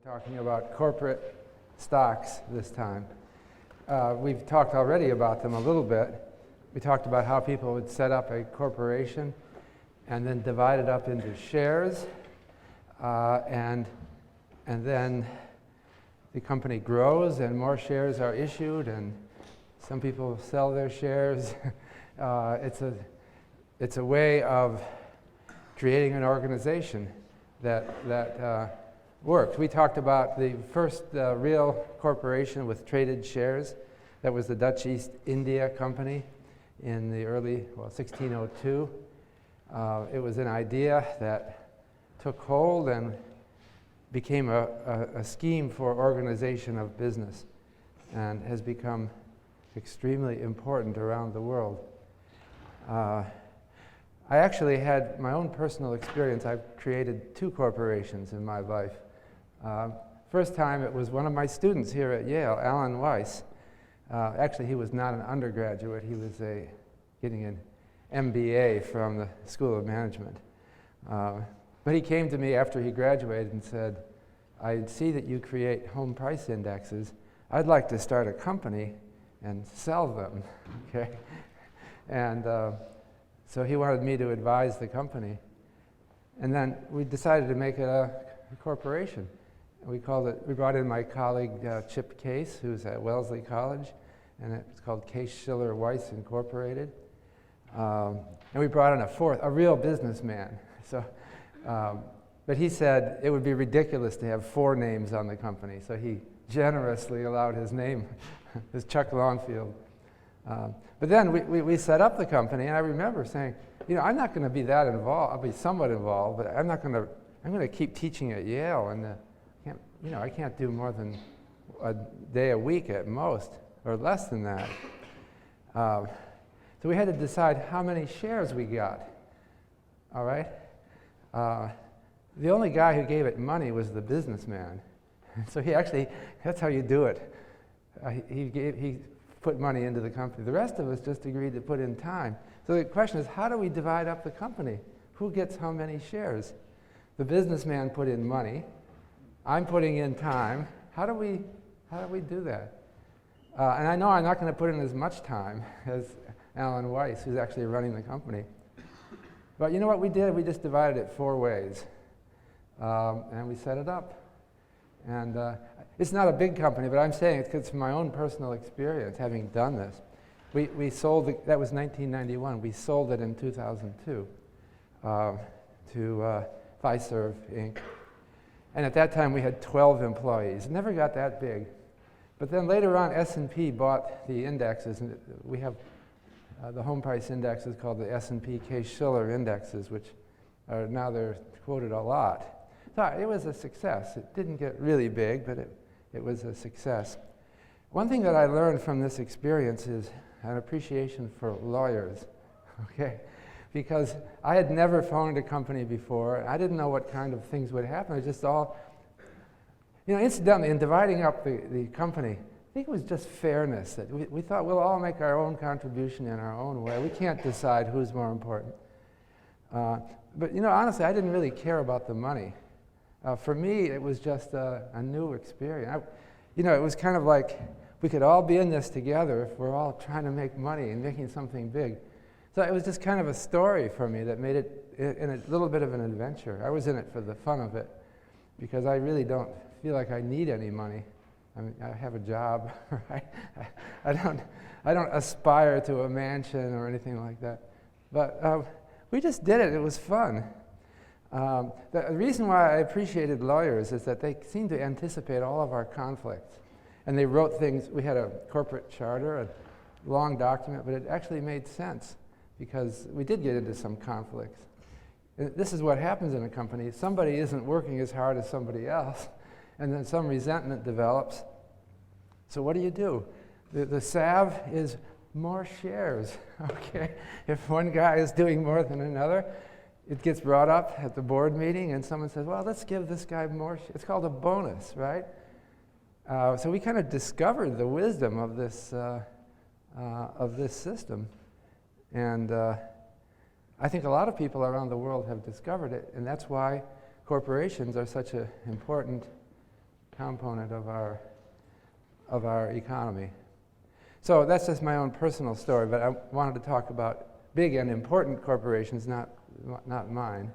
Talking about corporate stocks this time. We've talked already about them a little bit. We talked about how people would set up a corporation and then divide it up into shares, and then the company grows and more shares are issued and some people sell their shares. It's a way of creating an organization that worked. We talked about the first real corporation with traded shares. That was the Dutch East India Company in the early, 1602. It was an idea that took hold and became a scheme for organization of business and has become extremely important around the world. I actually had my own personal experience. I've created 2 corporations in my life. First time it was one of my students here at Yale, Alan Weiss. Actually, he was not an undergraduate. He was getting an MBA from the School of Management. But he came to me after he graduated and said, I see that you create home price indexes. I'd like to start a company and sell them. Okay? And so he wanted me to advise the company. And then we decided to make it a corporation. We brought in my colleague Chip Case, who's at Wellesley College, and it's called Case Shiller Weiss Incorporated. And we brought in a real businessman. So, but he said it would be ridiculous to have 4 names on the company, so he generously allowed his name, as Chuck Longfield. But then we set up the company, and I remember saying, I'm not going to be that involved. I'll be somewhat involved, but I'm going to keep teaching at Yale, and I can't do more than a day a week at most, or less than that. So we had to decide how many shares we got. All right. The only guy who gave it money was the businessman. So that's how you do it. He put money into the company. The rest of us just agreed to put in time. So the question is, how do we divide up the company? Who gets how many shares? The businessman put in money. I'm putting in time. How do we do that? And I know I'm not going to put in as much time as Alan Weiss, who's actually running the company. But you know what we did? We just divided it 4 ways. And we set it up. And it's not a big company, but I'm saying it's from my own personal experience, having done this. We sold it, that was 1991. We sold it in 2002 to Fiserv, Inc. And at that time, we had 12 employees. It never got that big. But then later on, S&P bought the indexes. And we have the home price indexes called the S&P Case-Shiller indexes, which are now they're quoted a lot. So it was a success. It didn't get really big, but it was a success. One thing that I learned from this experience is an appreciation for lawyers, okay? Because I had never phoned a company before. I didn't know what kind of things would happen. It just all, incidentally, in dividing up the company, I think it was just fairness that we thought we'll all make our own contribution in our own way. We can't decide who's more important. But honestly, I didn't really care about the money. For me, it was just a new experience. It was kind of like we could all be in this together if we're all trying to make money and making something big. So it was just kind of a story for me that made it a little bit of an adventure. I was in it for the fun of it because I really don't feel like I need any money. I mean, I have a job, right? I don't aspire to a mansion or anything like that. But we just did it. It was fun. The reason why I appreciated lawyers is that they seemed to anticipate all of our conflicts. And they wrote things. We had a corporate charter, a long document, but it actually made sense because we did get into some conflicts. And this is what happens in a company. Somebody isn't working as hard as somebody else, and then some resentment develops. So what do? The salve is more shares, okay? If one guy is doing more than another, it gets brought up at the board meeting, and someone says, well, let's give this guy more. It's called a bonus, right? So we kind of discovered the wisdom of this system. And I think a lot of people around the world have discovered it, and that's why corporations are such an important component of our economy. So that's just my own personal story, but I wanted to talk about big and important corporations, not mine.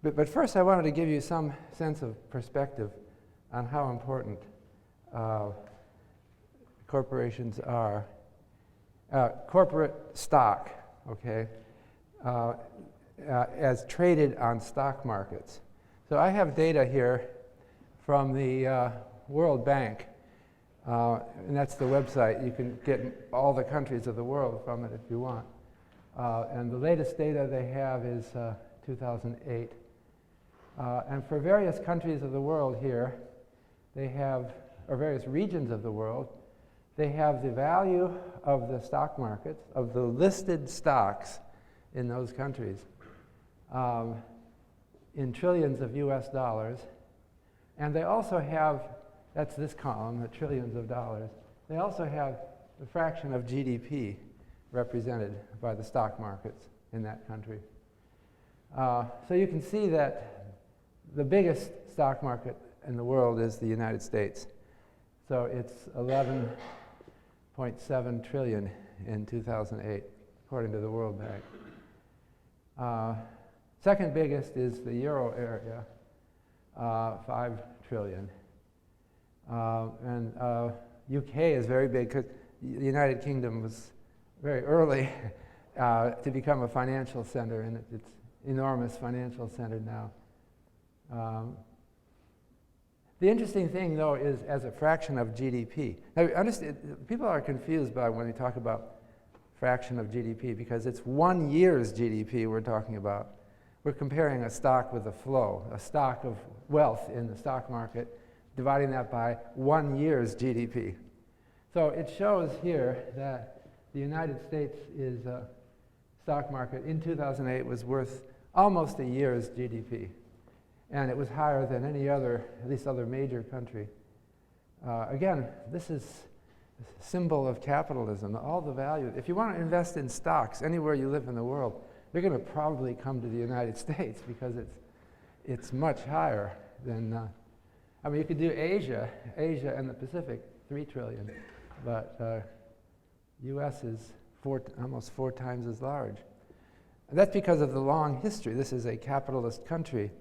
But first I wanted to give you some sense of perspective on how important corporations are. Corporate stock, okay, as traded on stock markets. So I have data here from the World Bank, and that's the website. You can get all the countries of the world from it if you want. And the latest data they have is 2008. And for various countries of the world here, they have, or various regions of the world, they have the value of the stock markets, of the listed stocks in those countries, in trillions of US dollars. And they also have, that's this column, the trillions of dollars, they also have the fraction of GDP represented by the stock markets in that country. So you can see that the biggest stock market in the world is the United States. So it's 11.7 trillion in 2008, according to the World Bank. Second biggest is the Euro area, 5 trillion. And UK is very big because the United Kingdom was very early to become a financial center, and it's enormous financial center now. The interesting thing, though, is as a fraction of GDP. Now, understand, people are confused by when we talk about fraction of GDP because it's 1 year's GDP we're talking about. We're comparing a stock with a flow, a stock of wealth in the stock market, dividing that by 1 year's GDP. So it shows here that the United States stock market in 2008 was worth almost a year's GDP. And it was higher than any other, at least other major country. Again, this is a symbol of capitalism, all the value. If you want to invest in stocks anywhere you live in the world, you're going to probably come to the United States because it's much higher than, I mean, you could do Asia and the Pacific, 3 trillion, but US is almost 4 times as large. And that's because of the long history. This is a capitalist country.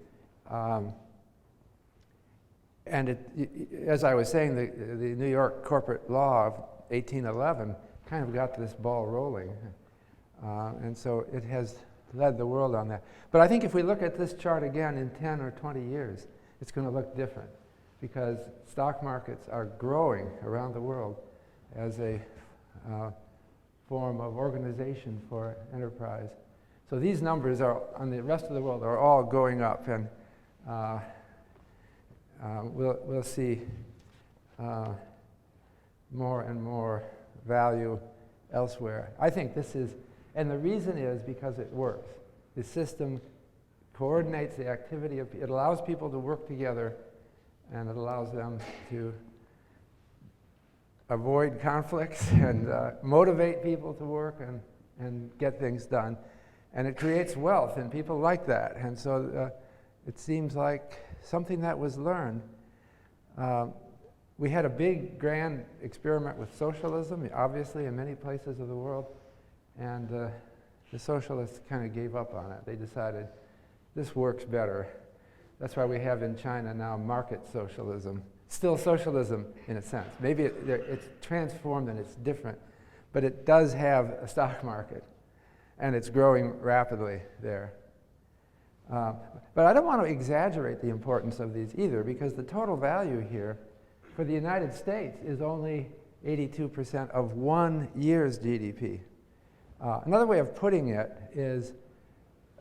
And as I was saying, the New York corporate law of 1811 kind of got this ball rolling. And so it has led the world on that. But I think if we look at this chart again in 10 or 20 years, it's going to look different because stock markets are growing around the world as a form of organization for enterprise. So these numbers are on the rest of the world are all going up, and we'll see more and more value elsewhere. I think this is, and the reason is because it works. The system coordinates the activity of, it allows people to work together, and it allows them to avoid conflicts and motivate people to work and get things done. And it creates wealth, and people like that. And so it seems like something that was learned. We had a big, grand experiment with socialism, obviously, in many places of the world. And the socialists kind of gave up on it. They decided this works better. That's why we have in China now market socialism. Still socialism in a sense. Maybe it's transformed and it's different, but it does have a stock market, and it's growing rapidly there. But I don't want to exaggerate the importance of these either, because the total value here for the United States is only 82% of 1 year's GDP. Another way of putting it is,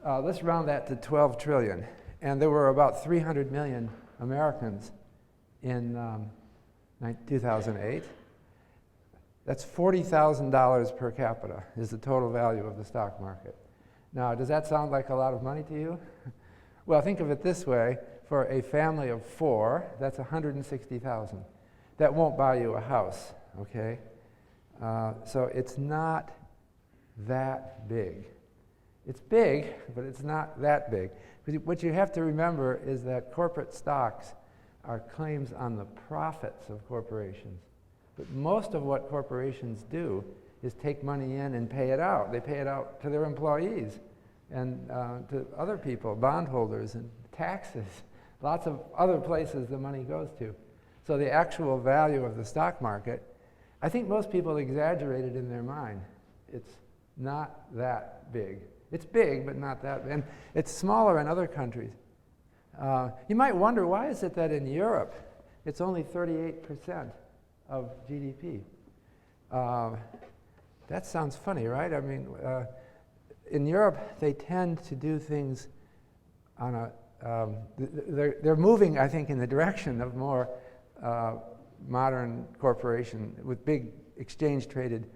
let's round that to 12 trillion. And there were about 300 million Americans in 2008. That's $40,000 per capita is the total value of the stock market. Now, does that sound like a lot of money to you? Well, think of it this way. For a family of 4, that's $160,000. That won't buy you a house, okay? So it's not that big. It's big, but it's not that big. What you have to remember is that corporate stocks are claims on the profits of corporations. But most of what corporations do is take money in and pay it out. They pay it out to their employees and to other people, bondholders and taxes, lots of other places the money goes to. So the actual value of the stock market, I think most people exaggerate it in their mind. It's not that big. It's big, but not that big. And it's smaller in other countries. You might wonder, why is it that in Europe it's only 38% of GDP? That sounds funny, right? I mean, in Europe, they tend to do things on a, they're moving, I think, in the direction of more modern corporation with big exchange-traded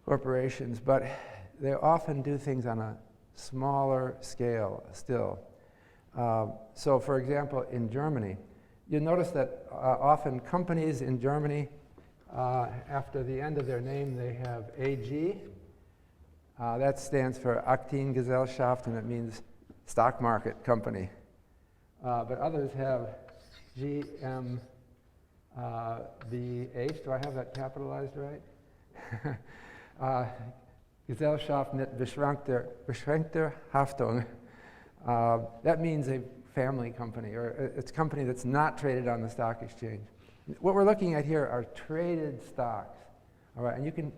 corporations, but they often do things on a smaller scale still. So, for example, in Germany, you notice that often companies in Germany, after the end of their name, they have AG. That stands for Aktiengesellschaft, and it means stock market company. But others have GmbH. Do I have that capitalized right? Gesellschaft mit beschränkter Haftung. That means a family company, or it's a company that's not traded on the stock exchange. What we're looking at here are traded stocks. All right, and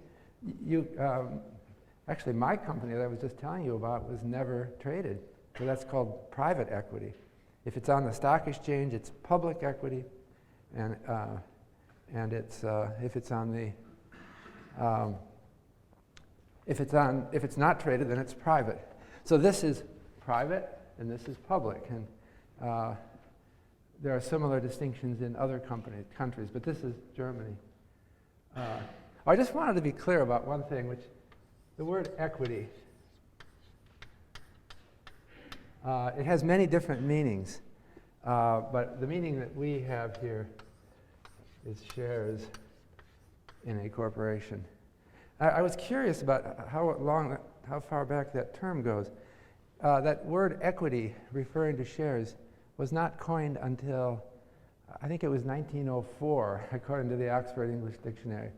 actually my company that I was just telling you about was never traded. So that's called private equity. If it's on the stock exchange, it's public equity, and it's if it's not traded, then it's private. So this is private, and this is public, and there are similar distinctions in other countries, but this is Germany. I just wanted to be clear about one thing, which the word equity. It has many different meanings, but the meaning that we have here is shares in a corporation. I was curious about how far back that term goes. That word equity, referring to shares, was not coined until, I think it was 1904, according to the Oxford English Dictionary.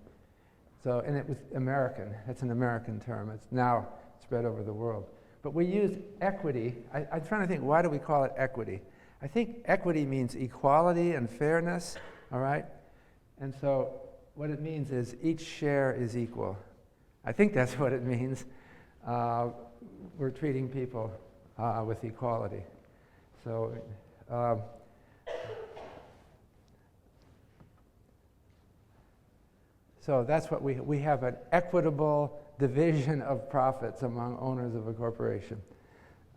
So, and it was American. It's an American term. It's now spread over the world. But we use equity. I'm trying to think, why do we call it equity? I think equity means equality and fairness, all right? And so what it means is each share is equal. I think that's what it means. We're treating people with equality. So, so that's what we have, an equitable division of profits among owners of a corporation.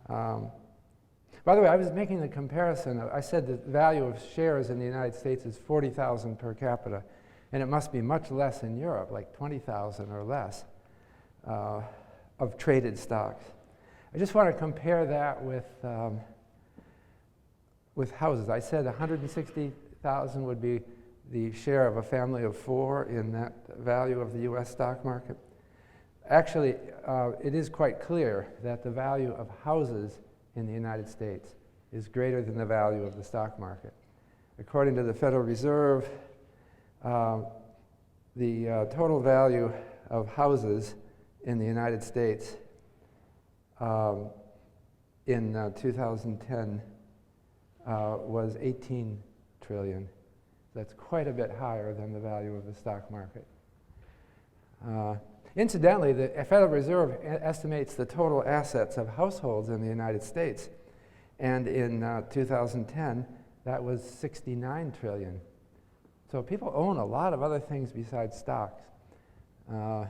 By the way, I was making the comparison. I said the value of shares in the United States is $40,000 per capita, and it must be much less in Europe, like $20,000 or less of traded stocks. I just want to compare that with houses. I said 160,000 would be the share of a family of four in that value of the U.S. stock market. Actually, it is quite clear that the value of houses in the United States is greater than the value of the stock market. According to the Federal Reserve, the total value of houses in the United States in 2010 was 18 trillion. That's quite a bit higher than the value of the stock market. Incidentally, the Federal Reserve estimates the total assets of households in the United States, and in 2010, that was 69 trillion. So people own a lot of other things besides stocks. So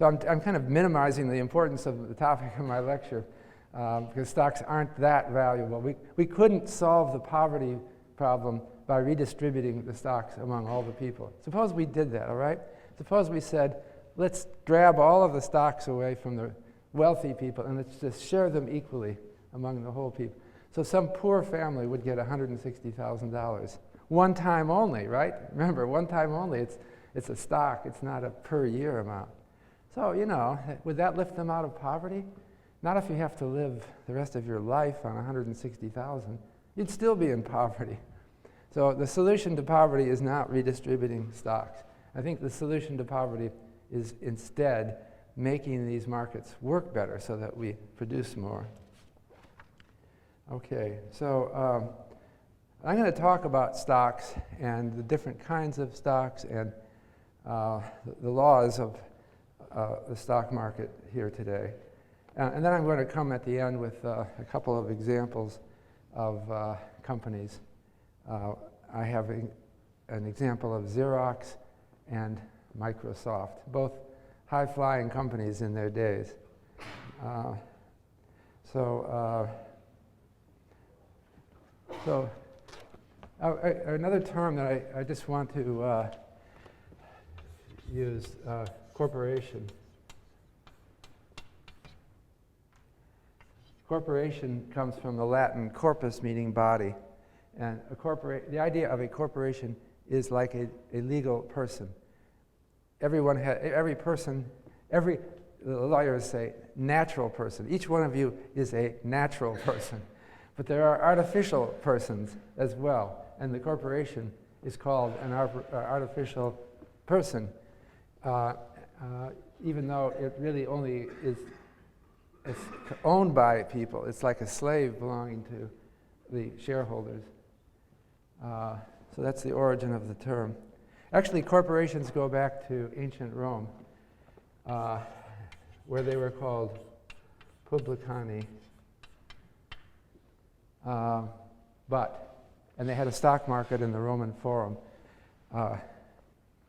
I'm kind of minimizing the importance of the topic of my lecture because stocks aren't that valuable. We couldn't solve the poverty problem by redistributing the stocks among all the people. Suppose we did that, all right? Suppose we said, let's grab all of the stocks away from the wealthy people and let's just share them equally among the whole people. So some poor family would get $160,000. One time only, right? Remember, one time only. It's a stock. It's not a per year amount. So, you know, would that lift them out of poverty? Not if you have to live the rest of your life on $160,000. You'd still be in poverty. So the solution to poverty is not redistributing stocks. I think the solution to poverty is instead making these markets work better so that we produce more. Okay, so I'm going to talk about stocks and the different kinds of stocks and the laws of the stock market here today. And then I'm going to come at the end with a couple of examples of companies. I have an example of Xerox and Microsoft, both high-flying companies in their days. Another term that I just want to use, corporation. Corporation comes from the Latin corpus, meaning body. And the idea of a corporation is like a legal person. Every person, the lawyers say natural person. Each one of you is a natural person. But there are artificial persons as well. And the corporation is called an artificial person, even though it really only is it's owned by people. It's like a slave belonging to the shareholders. So that's the origin of the term. Actually, corporations go back to ancient Rome, where they were called publicani. And they had a stock market in the Roman Forum,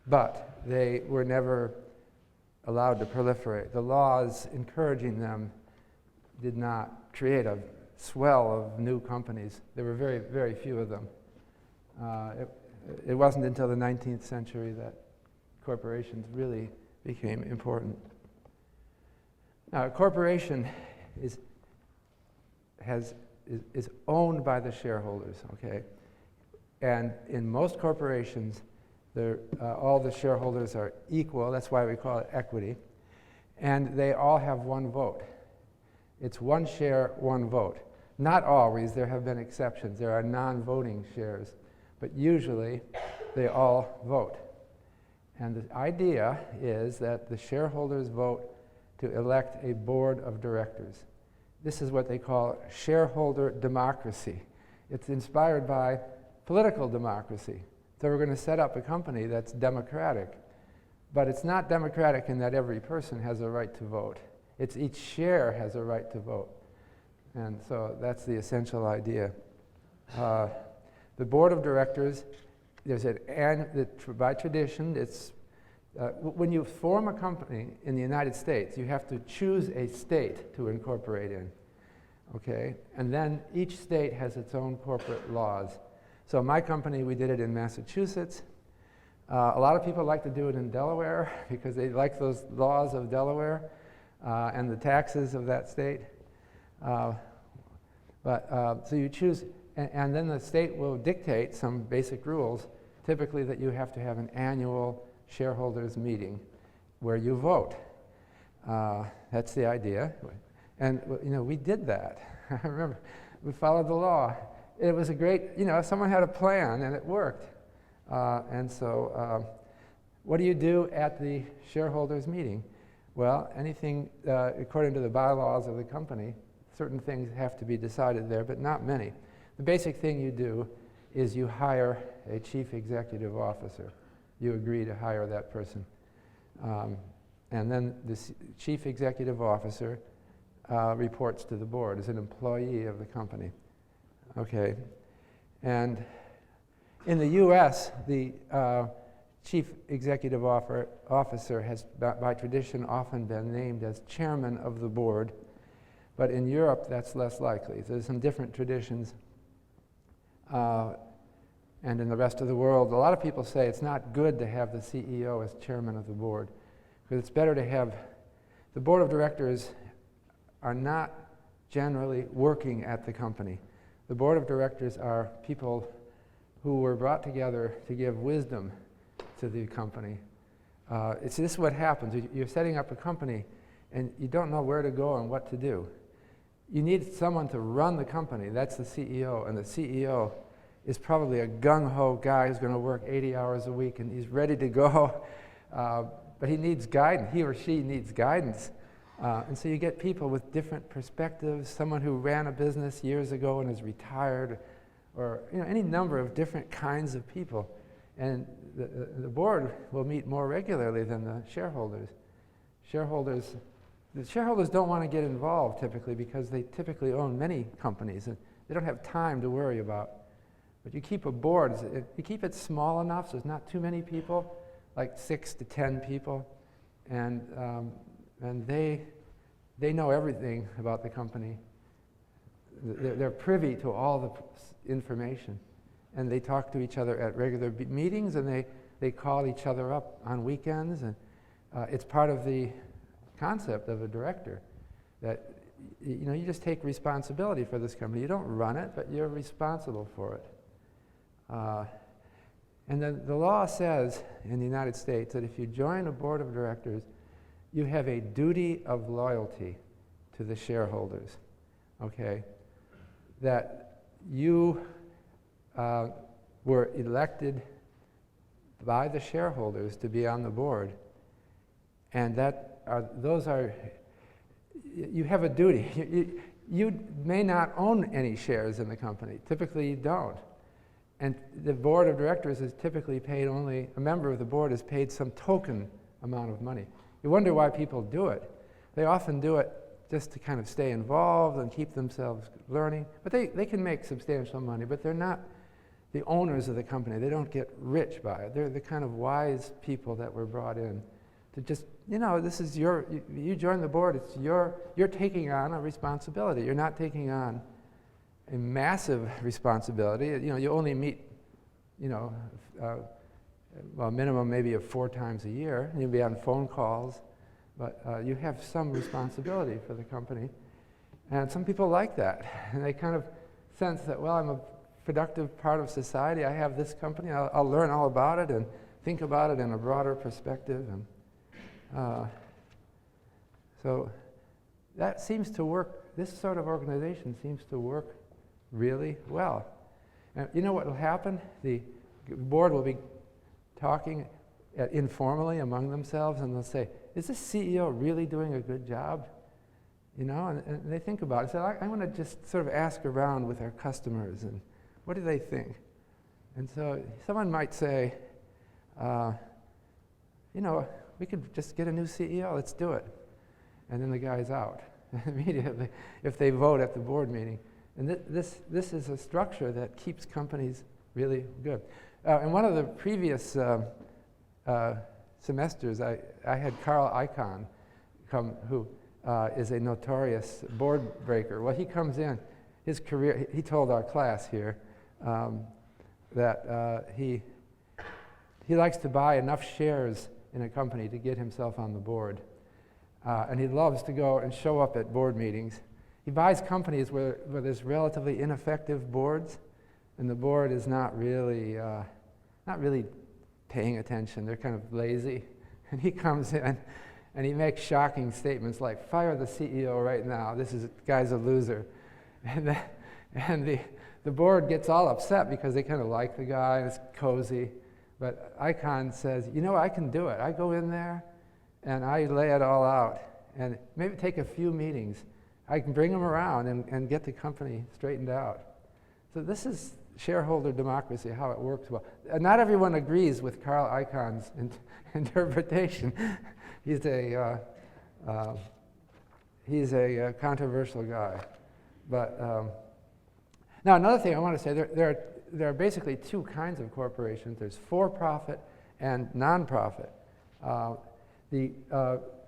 but they were never allowed to proliferate. The laws encouraging them did not create a swell of new companies. There were very, very few of them. It wasn't until the 19th century that corporations really became important. Now, a corporation is owned by the shareholders, okay? And in most corporations, all the shareholders are equal. That's why we call it equity. And they all have one vote. It's one share, one vote. Not always. There have been exceptions. There are non-voting shares. But usually, they all vote. And the idea is that the shareholders vote to elect a board of directors. This is what they call shareholder democracy. It's inspired by political democracy. So we're going to set up a company that's democratic. But it's not democratic in that every person has a right to vote. It's each share has a right to vote. And so that's the essential idea. The board of directors, by tradition, it's when you form a company in the United States, you have to choose a state to incorporate in, okay? And then each state has its own corporate laws. So my company, we did it in Massachusetts. A lot of people like to do it in Delaware because they like those laws of Delaware and the taxes of that state. So you choose, and then the state will dictate some basic rules, typically that you have to have an annual shareholders meeting where you vote. That's the idea. And we did that. I remember we followed the law. It was a great, someone had a plan and it worked. And so what do you do at the shareholders meeting? Well, anything according to the bylaws of the company, certain things have to be decided there, but not many. The basic thing you do is you hire a chief executive officer. You agree to hire that person. And then the chief executive officer reports to the board as an employee of the company. Okay. And in the U.S., the chief executive officer has, by tradition, often been named as chairman of the board. But in Europe, that's less likely. There's some different traditions. And in the rest of the world, a lot of people say it's not good to have the CEO as chairman of the board, because it's better to have the board of directors are not generally working at the company. The board of directors are people who were brought together to give wisdom to the company. This is what happens. You're setting up a company, and you don't know where to go and what to do. You need someone to run the company. That's the CEO, and the CEO is probably a gung-ho guy who's going to work 80 hours a week, and he's ready to go, but he needs guidance. He or she needs guidance. And so you get people with different perspectives, someone who ran a business years ago and is retired, or any number of different kinds of people. And the board will meet more regularly than the shareholders. The shareholders don't want to get involved typically because they typically own many companies and they don't have time to worry about. But you keep a board, you keep it small enough so there's not too many people, like 6 to 10 people, and they know everything about the company. They're privy to all the information, and they talk to each other at regular meetings, and they call each other up on weekends, and it's part of the concept of a director that you just take responsibility for this company. You don't run it, but you're responsible for it. And then the law says in the United States that if you join a board of directors, you have a duty of loyalty to the shareholders, okay? That you were elected by the shareholders to be on the board, and you have a duty. You may not own any shares in the company. Typically you don't. And the board of directors is typically paid only, a member of the board is paid some token amount of money. You wonder why people do it. They often do it just to kind of stay involved and keep themselves learning. But they can make substantial money, but they're not the owners of the company. They don't get rich by it. They're the kind of wise people that were brought in to just, this is you join the board, you're taking on a responsibility. You're not taking on a massive responsibility. You only meet, well, minimum maybe of 4 times a year. You'll be on phone calls, but you have some responsibility for the company. And some people like that. And they kind of sense that, well, I'm a productive part of society. I have this company. I'll learn all about it and think about it in a broader perspective. And so that seems to work. This sort of organization seems to work really well. And you know what will happen? The board will be talking informally among themselves, and they'll say, is this CEO really doing a good job? And they think about it. So I want to just sort of ask around with our customers, and what do they think? And so someone might say, we could just get a new CEO, let's do it. And then the guy's out immediately if they vote at the board meeting. And this is a structure that keeps companies really good. In one of the previous semesters, I had Carl Icahn come, who is a notorious board breaker. Well, he comes in, his career, he told our class here that he likes to buy enough shares in a company to get himself on the board. And he loves to go and show up at board meetings. He buys companies where there's relatively ineffective boards, and the board is not really paying attention. They're kind of lazy. And he comes in and he makes shocking statements like, fire the CEO right now. This guy's a loser. And the board gets all upset because they kind of like the guy and it's cozy. But Icahn says, I can do it. I go in there and I lay it all out. And maybe take a few meetings. I can bring them around and get the company straightened out. So this is shareholder democracy, how it works well. Not everyone agrees with Carl Icahn's interpretation. He's a controversial guy. But now another thing I want to say, there are basically 2 kinds of corporations. There's for-profit and non-profit.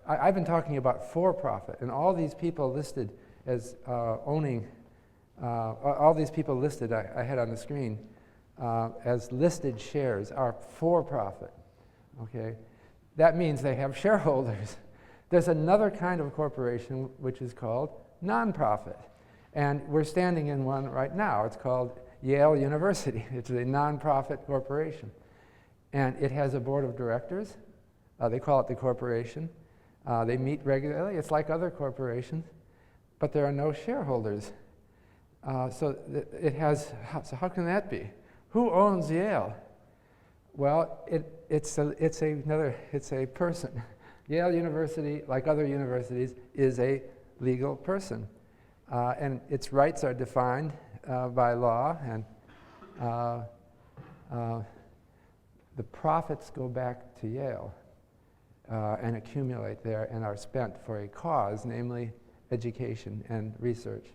I've been talking about for-profit, and all these people listed as owning, all these people listed I had on the screen as listed shares are for-profit, okay? That means they have shareholders. There's another kind of corporation which is called non-profit, and we're standing in one right now. It's called Yale University. It's a non-profit corporation, and it has a board of directors. They call it the corporation. They meet regularly. It's like other corporations, but there are no shareholders. So how can that be? who owns Yale? Well, it's a person. Yale University, like other universities, is a legal person. And its rights are defined by law, and the profits go back to Yale and accumulate there and are spent for a cause, namely education and research.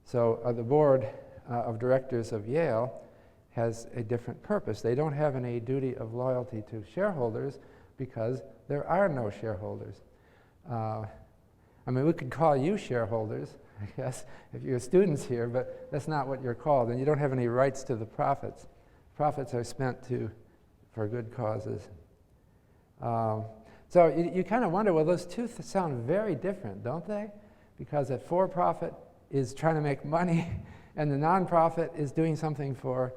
So the board of directors of Yale has a different purpose. They don't have any duty of loyalty to shareholders because there are no shareholders. I mean, we could call you shareholders, I guess, if you're students here, but that's not what you're called, and you don't have any rights to the profits. Profits are spent for good causes. So you kind of wonder, well, those two sound very different, don't they? Because a for-profit is trying to make money, and the nonprofit is doing something for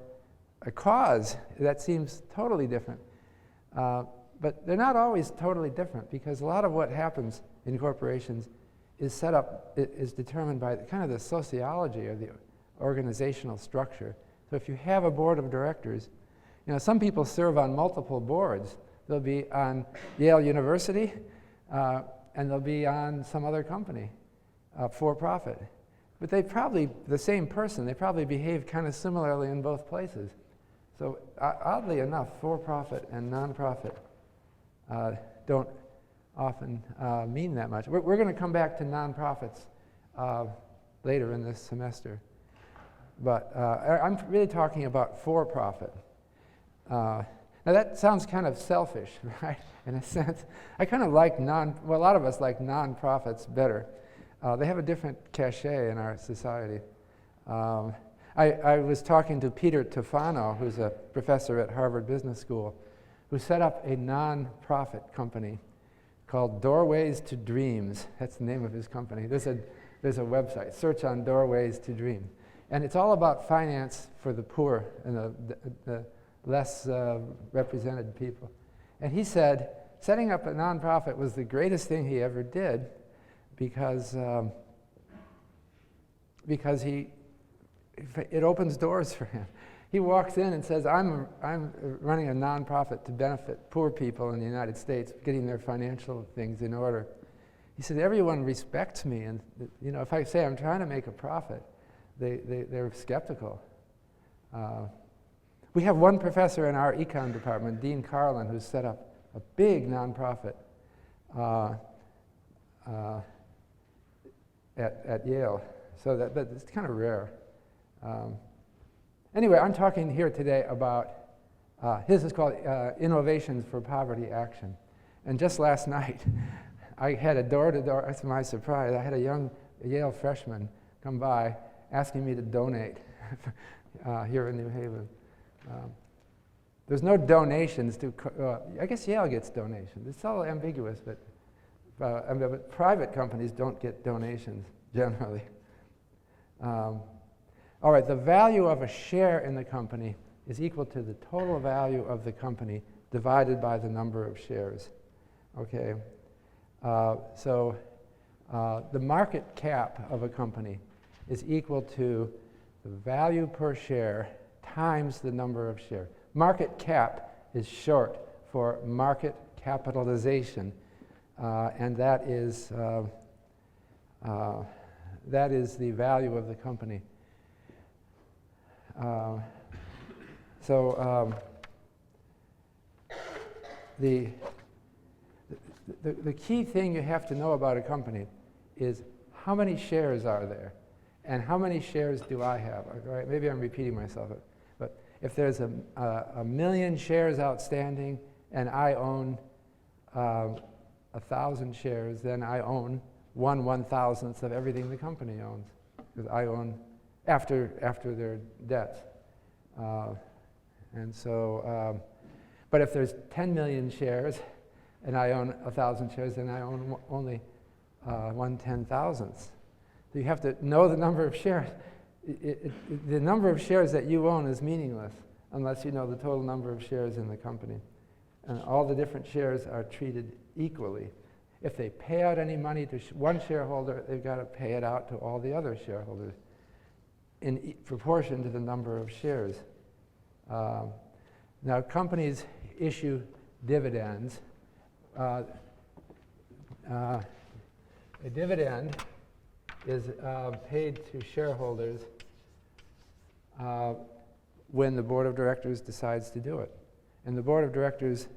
a cause. That seems totally different. But they're not always totally different, because a lot of what happens in corporations is determined by kind of the sociology or the organizational structure. So if you have a board of directors, some people serve on multiple boards. They'll be on Yale University, and they'll be on some other company, for profit. But the same person, they probably behave kind of similarly in both places. So oddly enough, for-profit and non-profit don't often mean that much. We're going to come back to non-profits later in this semester. But I'm really talking about for-profit. Now that sounds kind of selfish, right? In a sense, I kind of like a lot of us like non-profits better. They have a different cachet in our society. I was talking to Peter Tufano, who's a professor at Harvard Business School, who set up a non-profit company called Doorways to Dreams. That's the name of his company. There's a website, search on Doorways to Dream. And it's all about finance for the poor and the less represented people. And he said setting up a nonprofit was the greatest thing he ever did because it opens doors for him. He walks in and says, I'm running a nonprofit to benefit poor people in the United States, getting their financial things in order. He said, everyone respects me, and if I say I'm trying to make a profit, they're skeptical. We have one professor in our econ department, Dean Carlin, who's set up a big nonprofit at Yale. So but it's kind of rare. Anyway, I'm talking here today about, his is called Innovations for Poverty Action. And just last night, I had a door-to-door, that's my surprise, I had a young Yale freshman come by asking me to donate here in New Haven. There's no donations to, I guess Yale gets donations. It's all ambiguous, but private companies don't get donations generally. All right, the value of a share in the company is equal to the total value of the company divided by the number of shares. Okay, so the market cap of a company is equal to the value per share times the number of shares. Market cap is short for market capitalization, and that is the value of the company. The key thing you have to know about a company is how many shares are there, and how many shares do I have? All right, maybe I'm repeating myself, but if there's a million shares outstanding and I own 1,000 shares, then I own 1/1000th of everything the company owns, because I own after their debts. But if there's 10 million shares and I own 1,000 shares, then I own only 1/10,000th. So you have to know the number of shares. The number of shares that you own is meaningless unless you know the total number of shares in the company. And all the different shares are treated equally. If they pay out any money to one shareholder, they've got to pay it out to all the other shareholders in proportion to the number of shares. Now, companies issue dividends. A dividend is paid to shareholders when the board of directors decides to do it. And the board of directors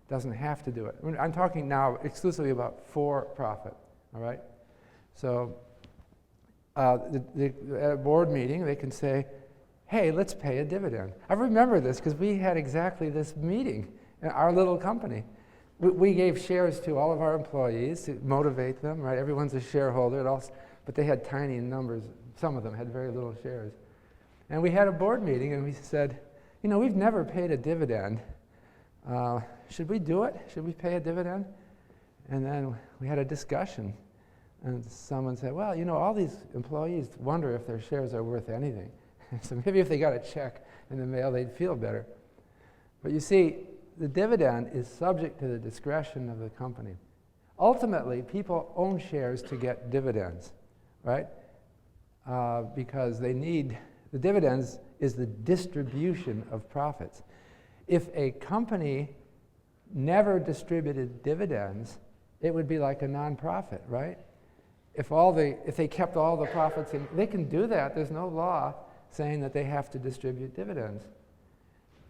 doesn't have to do it. I'm talking now exclusively about for-profit, all right? So at a board meeting, they can say, hey, let's pay a dividend. I remember this because we had exactly this meeting in our little company. We gave shares to all of our employees to motivate them, right? Everyone's a shareholder, but they had tiny numbers. Some of them had very little shares. And we had a board meeting, and we said, you know, we've never paid a dividend. Should we do it? Should we pay a dividend? And then we had a discussion. And someone said, well, you know, all these employees wonder if their shares are worth anything. So maybe if they got a check in the mail, they'd feel better. But you see, the dividend is subject to the discretion of the company. Ultimately, people own shares to get dividends, right? Because they need, the dividends is the distribution of profits. If a company never distributed dividends, it would be like a nonprofit, right? If they kept all the profits, they can do that. There's no law saying that they have to distribute dividends.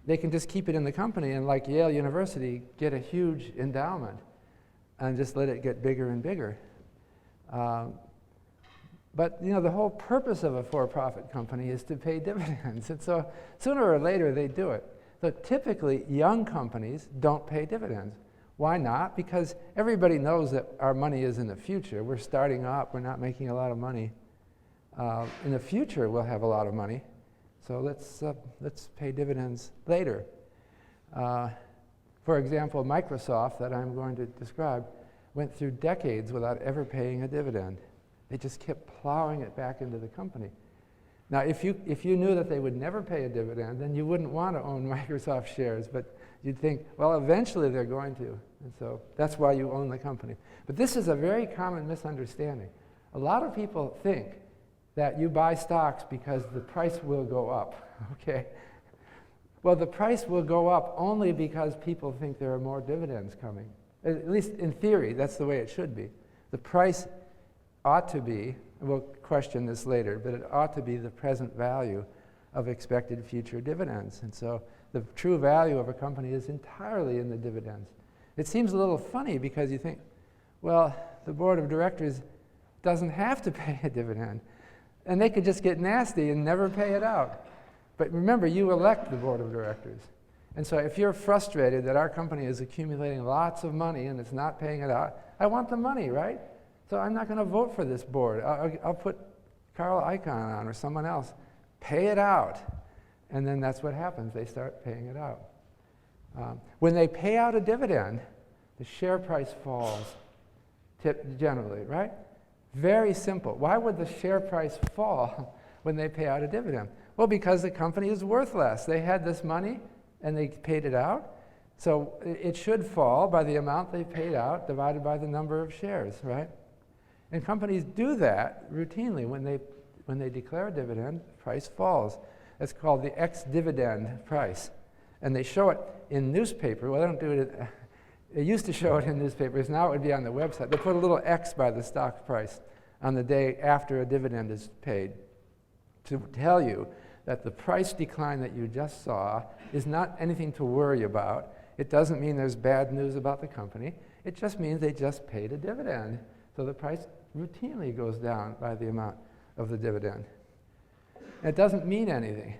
They can just keep it in the company and, like Yale University, get a huge endowment and just let it get bigger and bigger. But you know, the whole purpose of a for-profit company is to pay dividends. And so sooner or later they do it. So typically young companies don't pay dividends. Why not? Because everybody knows that our money is in the future. We're starting up, we're not making a lot of money. In the future we'll have a lot of money. So let's pay dividends later. For example, Microsoft, that I'm going to describe, went through decades without ever paying a dividend. They just kept plowing it back into the company. Now, if you knew that they would never pay a dividend, then you wouldn't want to own Microsoft shares, but you'd think, well, eventually they're going to. And so that's why you own the company. But this is a very common misunderstanding. A lot of people think that you buy stocks because the price will go up, okay? Well, the price will go up only because people think there are more dividends coming. At least in theory, that's the way it should be. The price ought to be, and we'll question this later, but it ought to be the present value of expected future dividends. And so the true value of a company is entirely in the dividends. It seems a little funny because you think, well, the board of directors doesn't have to pay a dividend. And they could just get nasty and never pay it out. But remember, you elect the board of directors. And so if you're frustrated that our company is accumulating lots of money and it's not paying it out, I want the money, right? So I'm not going to vote for this board. I'll put Carl Icahn on or someone else. Pay it out. And then that's what happens. They start paying it out. When they pay out a dividend, the share price falls generally, right? Very simple. Why would the share price fall when they pay out a dividend? Well, because the company is worth less. They had this money and they paid it out. So it should fall by the amount they paid out divided by the number of shares, right? And companies do that routinely. When they declare a dividend, the price falls. That's called the ex-dividend price. And they show it in newspaper. Well, they don't do it. They used to show it in newspapers. Now it would be on the website. They put a little X by the stock price on the day after a dividend is paid to tell you that the price decline that you just saw is not anything to worry about. It doesn't mean there's bad news about the company. It just means they just paid a dividend. So the price routinely goes down by the amount of the dividend. It doesn't mean anything.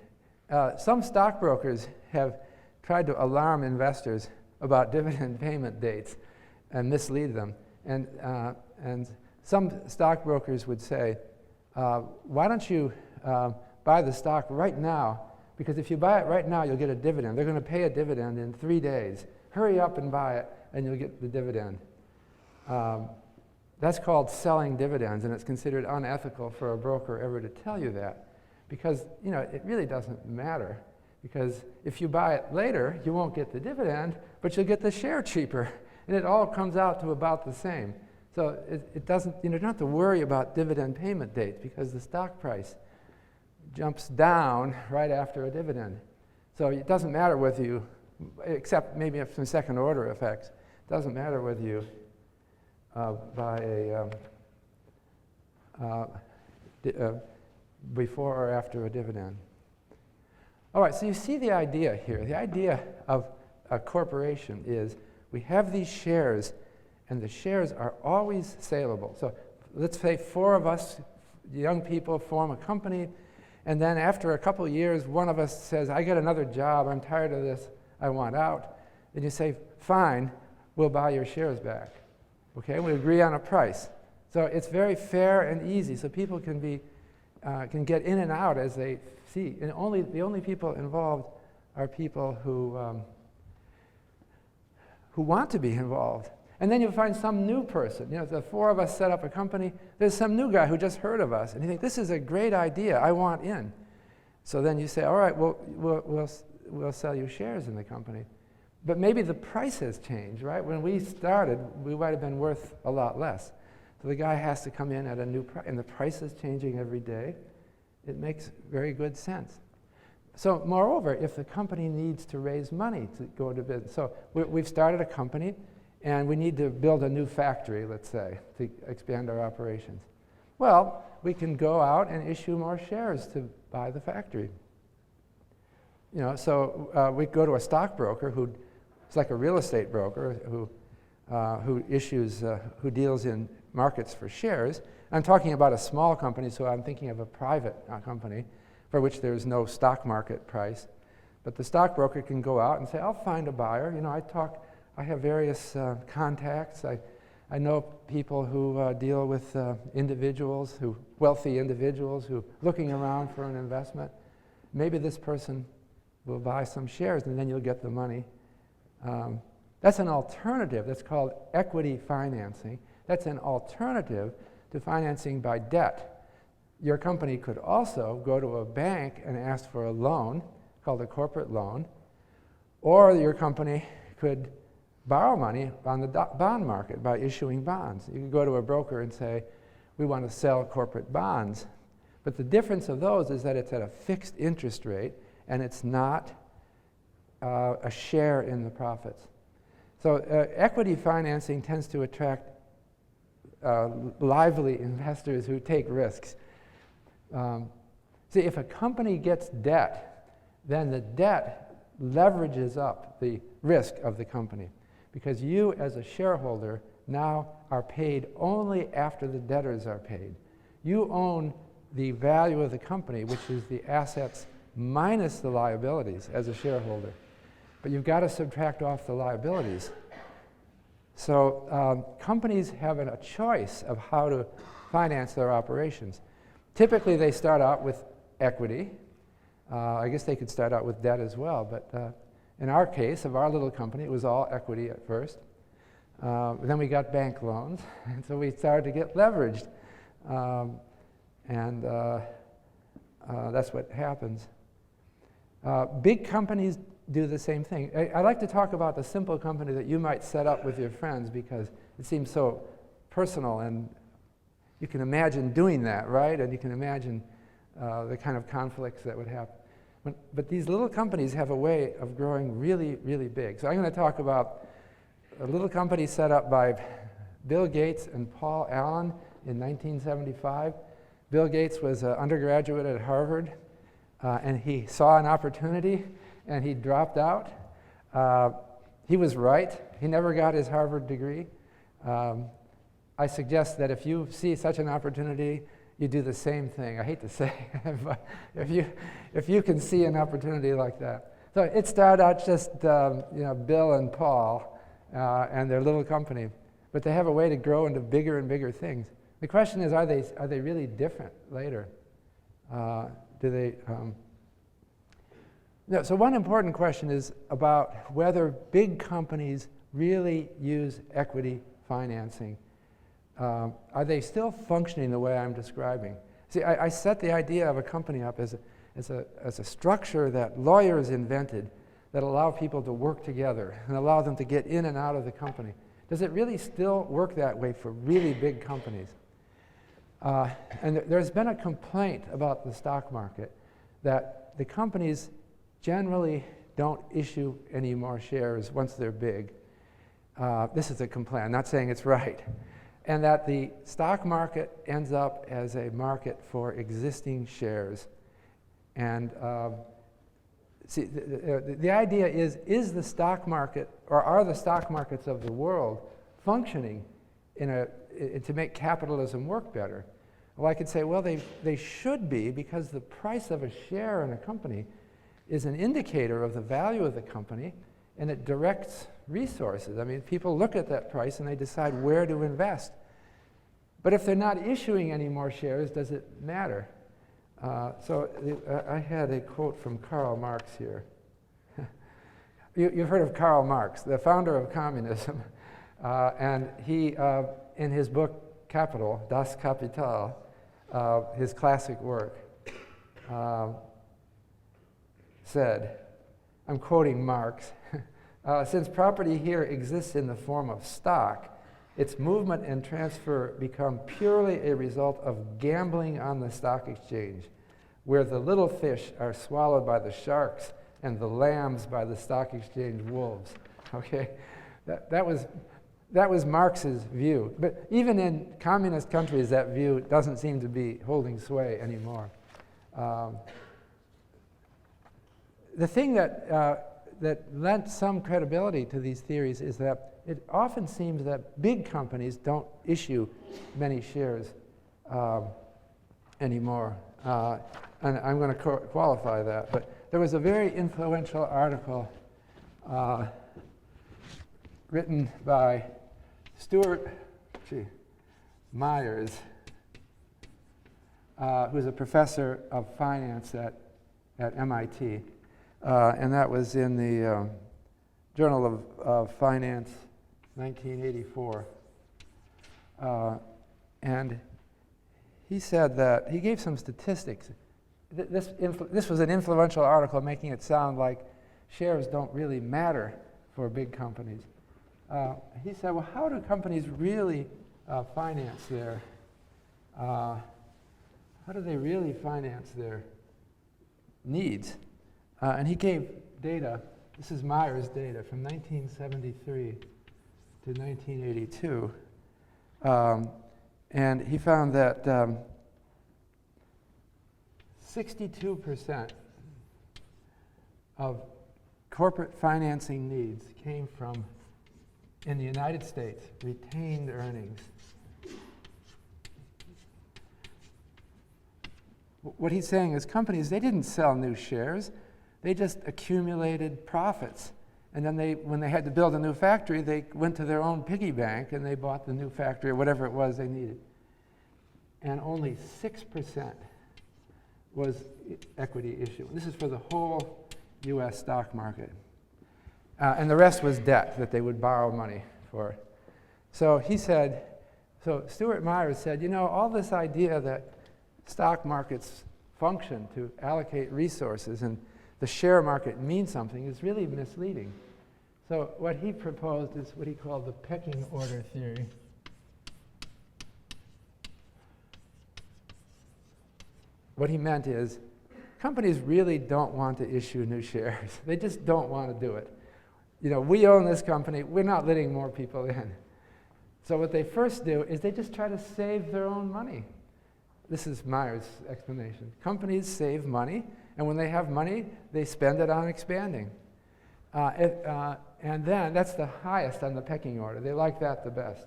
Some stockbrokers have tried to alarm investors about dividend payment dates and mislead them. And some stockbrokers would say, why don't you buy the stock right now? Because if you buy it right now, you'll get a dividend. They're going to pay a dividend in 3 days. Hurry up and buy it, and you'll get the dividend. That's called selling dividends, and it's considered unethical for a broker ever to tell you that. Because, you know, it really doesn't matter. Because if you buy it later, you won't get the dividend, but you'll get the share cheaper. And it all comes out to about the same. So it doesn't, you don't have to worry about dividend payment dates because the stock price jumps down right after a dividend. So it doesn't matter whether you, except maybe some second order effects, it doesn't matter whether you buy before or after a dividend. All right, so you see the idea here. The idea of a corporation is we have these shares, and the shares are always saleable. So let's say 4 of us, young people, form a company, and then after a couple of years, one of us says, I got another job, I'm tired of this, I want out. And you say, fine, we'll buy your shares back. Okay, we agree on a price. So it's very fair and easy, so people can get in and out as they see. And the only people involved are people who want to be involved. And then you'll find some new person. You know, the 4 of us set up a company. There's some new guy who just heard of us, and you think, this is a great idea. I want in. So then you say, all right, we'll sell you shares in the company. But maybe the price has changed, right? When we started, we might have been worth a lot less. So the guy has to come in at a new price, and the price is changing every day. It makes very good sense. So moreover, if the company needs to raise money to go into business, so we've started a company, and we need to build a new factory, let's say, to expand our operations. Well, we can go out and issue more shares to buy the factory. You know, so we go to a stockbroker it's like a real estate broker who deals in markets for shares. I'm talking about a small company, so I'm thinking of a private company for which there's no stock market price. But the stockbroker can go out and say, I'll find a buyer. You know, I have various contacts. I know people who deal with wealthy individuals who are looking around for an investment. Maybe this person will buy some shares, and then you'll get the money. That's an alternative. That's called equity financing. That's an alternative to financing by debt. Your company could also go to a bank and ask for a loan, called a corporate loan, or your company could borrow money on the bond market by issuing bonds. You could go to a broker and say, we want to sell corporate bonds. But the difference of those is that it's at a fixed interest rate, and it's not a share in the profits. So equity financing tends to attract lively investors who take risks. See, if a company gets debt, then the debt leverages up the risk of the company, because you as a shareholder now are paid only after the debtors are paid. You own the value of the company, which is the assets minus the liabilities as a shareholder. But you've got to subtract off the liabilities. So companies have a choice of how to finance their operations. Typically, they start out with equity. I guess they could start out with debt as well, but in our case, of our little company, it was all equity at first. Then we got bank loans, and so we started to get leveraged. That's what happens. Big companies do the same thing. I like to talk about the simple company that you might set up with your friends because it seems so personal, and you can imagine doing that, right? And you can imagine the kind of conflicts that would happen. But these little companies have a way of growing really, really big. So I'm going to talk about a little company set up by Bill Gates and Paul Allen in 1975. Bill Gates was an undergraduate at Harvard, and he saw an opportunity, and he dropped out. He was right. He never got his Harvard degree. I suggest that if you see such an opportunity, you do the same thing. I hate to say, but if you can see an opportunity like that. So it started out just Bill and Paul and their little company, but they have a way to grow into bigger and bigger things. The question is, are they really different later? Do they? No, so one important question is about whether big companies really use equity financing. Are they still functioning the way I'm describing? See, I set the idea of a company up as a structure that lawyers invented that allow people to work together and allow them to get in and out of the company. Does it really still work that way for really big companies? And there's been a complaint about the stock market that the companies generally don't issue any more shares once they're big. This is a complaint. I'm not saying it's right. And that the stock market ends up as a market for existing shares. And see, the idea is the stock market, or are the stock markets of the world functioning to make capitalism work better? Well, I could say, well, they should be, because the price of a share in a company is an indicator of the value of the company, and it directs resources. I mean, people look at that price and they decide where to invest. But if they're not issuing any more shares, does it matter? I had a quote from Karl Marx here. You've heard of Karl Marx, the founder of communism. And he, in his book Capital, Das Kapital, his classic work, said, I'm quoting Marx, since property here exists in the form of stock, its movement and transfer become purely a result of gambling on the stock exchange, where the little fish are swallowed by the sharks and the lambs by the stock exchange wolves. Okay, that was Marx's view. But even in communist countries, that view doesn't seem to be holding sway anymore. The thing that lent some credibility to these theories is that it often seems that big companies don't issue many shares anymore. And I'm going to qualify that. But there was a very influential article written by Stuart Myers, who's a professor of finance at MIT. And that was in the Journal of Finance, 1984. And he said that, he gave some statistics. This was an influential article making it sound like shares don't really matter for big companies. He said, well, how do companies really finance their, how do they really finance their needs? And he gave data. This is Myers' data from 1973 to 1982. And he found that 62% of corporate financing needs came from, in the United States, retained earnings. What he's saying is companies, they didn't sell new shares. They just accumulated profits. And then when they had to build a new factory, they went to their own piggy bank and they bought the new factory or whatever it was they needed. And only 6% was equity issue. This is for the whole US stock market. And the rest was debt that they would borrow money for. So he said, so Stuart Myers said, you know, all this idea that stock markets function to allocate resources and the share market means something is really misleading. So what he proposed is what he called the pecking order theory. What he meant is companies really don't want to issue new shares. They just don't want to do it. You know, we own this company. We're not letting more people in. So what they first do is they just try to save their own money. This is Myers' explanation. Companies save money, and when they have money, they spend it on expanding. And then that's the highest on the pecking order. They like that the best.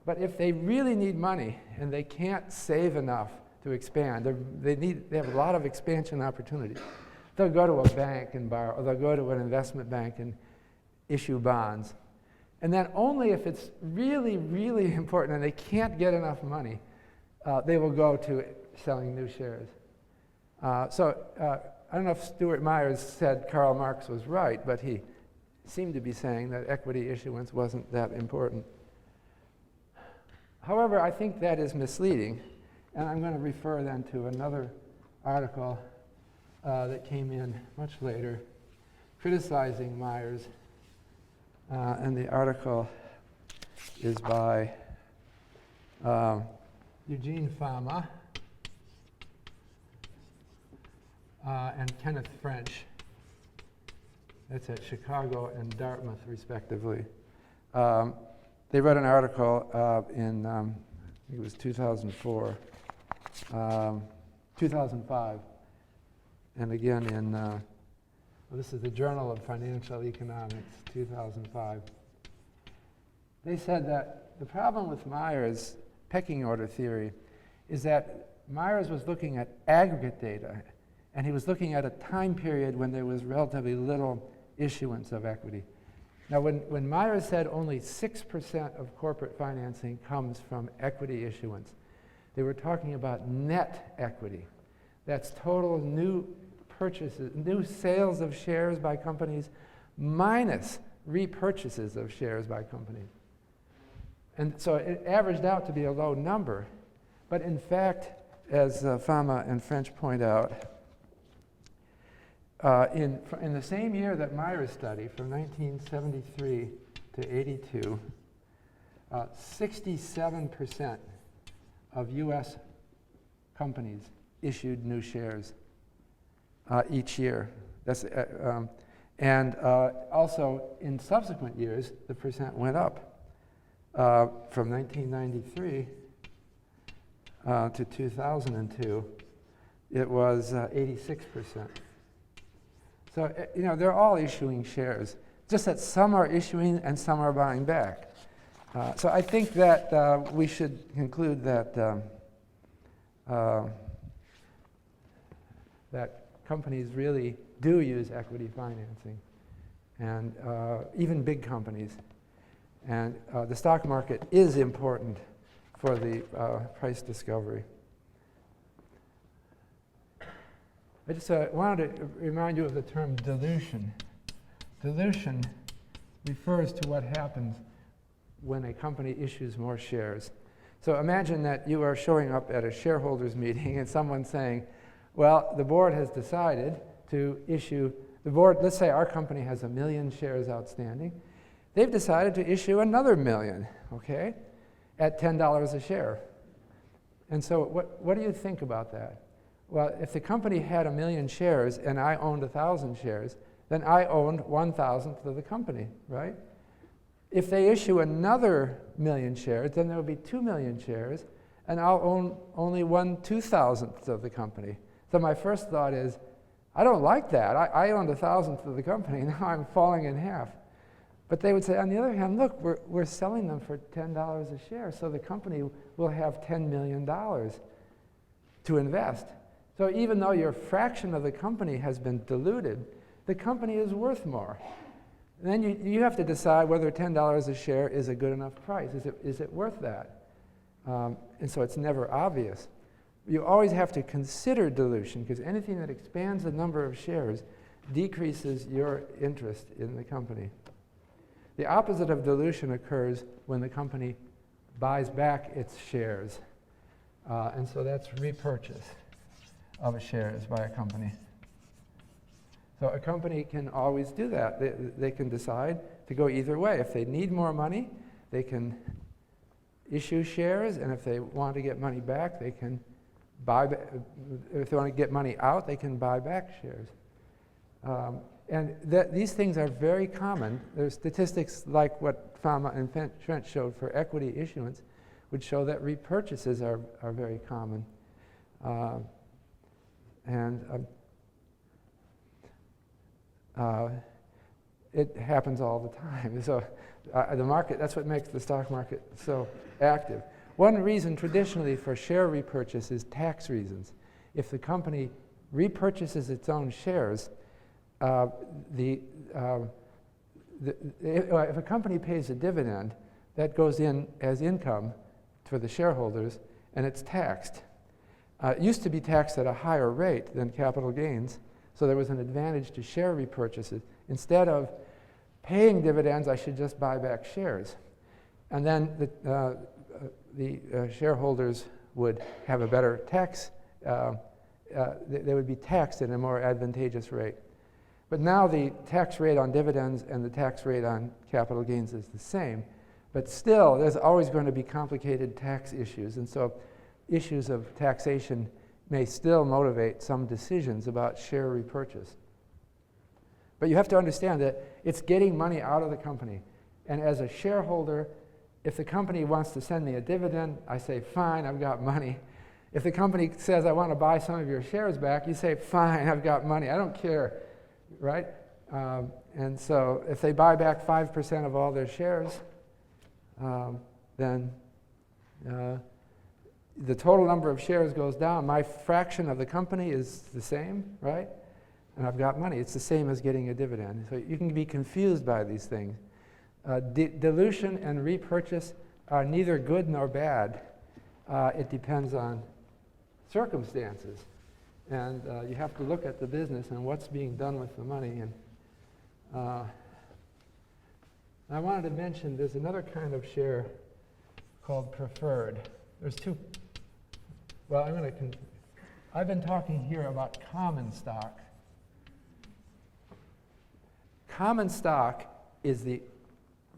But if they really need money and they can't save enough to expand, they have a lot of expansion opportunities, they'll go to a bank and borrow, or they'll go to an investment bank and issue bonds. And then only if it's really, really important and they can't get enough money, they will go to selling new shares. I don't know if Stuart Myers said Karl Marx was right, but he seemed to be saying that equity issuance wasn't that important. However, I think that is misleading, and I'm going to refer then to another article that came in much later criticizing Myers, and the article is by Eugene Fama and Kenneth French. That's at Chicago and Dartmouth, respectively. They wrote an article in, I think it was 2004, 2005, and again in, well, this is the Journal of Financial Economics, 2005. They said that the problem with Myers' pecking order theory is that Myers was looking at aggregate data, and he was looking at a time period when there was relatively little issuance of equity. Now, when Myers said only 6% of corporate financing comes from equity issuance, they were talking about net equity. That's total new purchases, new sales of shares by companies minus repurchases of shares by companies. And so it averaged out to be a low number. But in fact, as Fama and French point out, in the same year that Myers studied, from 1973 to 82, 67% of U.S. companies issued new shares each year. That's, and also, in subsequent years, the percent went up. From 1993 to 2002, it was 86%. So, they're all issuing shares, just that some are issuing and some are buying back. So I think that we should conclude that that companies really do use equity financing, and even big companies. And the stock market is important for the price discovery. I just wanted to remind you of the term dilution. Dilution refers to what happens when a company issues more shares. So imagine that you are showing up at a shareholders meeting and someone's saying, well, the board has decided to issue, let's say our company has 1 million shares outstanding. They've decided to issue another 1 million, okay, at $10 a share. And so what do you think about that? Well, if the company had 1 million shares and I owned 1,000 shares, then I owned 1,000th of the company, right? If they issue another 1 million shares, then there will be 2 million shares, and I'll own only 1/2000th of the company. So my first thought is, I don't like that. I owned 1,000th of the company, now I'm falling in half. But they would say, on the other hand, look, we're selling them for $10 a share, so the company will have $10 million to invest. So even though your fraction of the company has been diluted, the company is worth more. And then you have to decide whether $10 a share is a good enough price. Is it worth that? And so it's never obvious. You always have to consider dilution, because anything that expands the number of shares decreases your interest in the company. The opposite of dilution occurs when the company buys back its shares. And so that's repurchase of shares by a company. So a company can always do that. They can decide to go either way. If they need more money, they can issue shares, and if they want to get money back, they can buy. If they want to get money out, they can buy back shares. And these things are very common. There's statistics like what Fama and Trent showed for equity issuance, would show that repurchases are very common. It happens all the time. So the market, that's what makes the stock market so active. One reason traditionally for share repurchase is tax reasons. If the company repurchases its own shares, if a company pays a dividend, that goes in as income for the shareholders, and it's taxed. It used to be taxed at a higher rate than capital gains, so there was an advantage to share repurchases. Instead of paying dividends, I should just buy back shares. And then the shareholders would have a better tax. They would be taxed at a more advantageous rate. But now the tax rate on dividends and the tax rate on capital gains is the same. But still, there's always going to be complicated tax issues. And so issues of taxation may still motivate some decisions about share repurchase. But you have to understand that it's getting money out of the company. And as a shareholder, if the company wants to send me a dividend, I say, fine, I've got money. If the company says, I want to buy some of your shares back, you say, fine, I've got money. I don't care, right? And so if they buy back 5% of all their shares, then the total number of shares goes down. My fraction of the company is the same, right? And I've got money. It's the same as getting a dividend. So you can be confused by these things. Dilution and repurchase are neither good nor bad. It depends on circumstances. And you have to look at the business and what's being done with the money. And I wanted to mention there's another kind of share called preferred. There's two. Well, I've been talking here about common stock. Common stock is the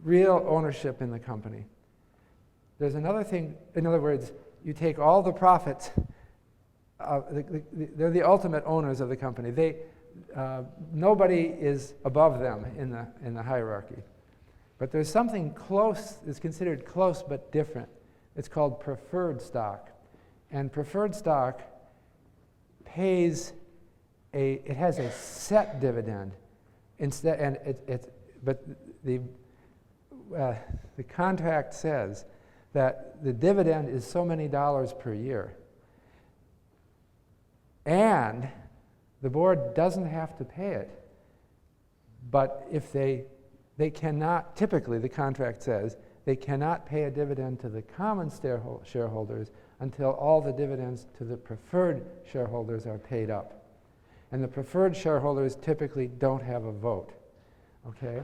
real ownership in the company. There's another thing, in other words, you take all the profits, they're the ultimate owners of the company. Nobody is above them in the hierarchy. But there's something close, it's considered close but different. It's called preferred stock. And preferred stock pays it has a set dividend. Instead, and but the contract says that the dividend is so many dollars per year. And the board doesn't have to pay it. But if they cannot, typically the contract says, they cannot pay a dividend to the common shareholders until all the dividends to the preferred shareholders are paid up. And the preferred shareholders typically don't have a vote. Okay?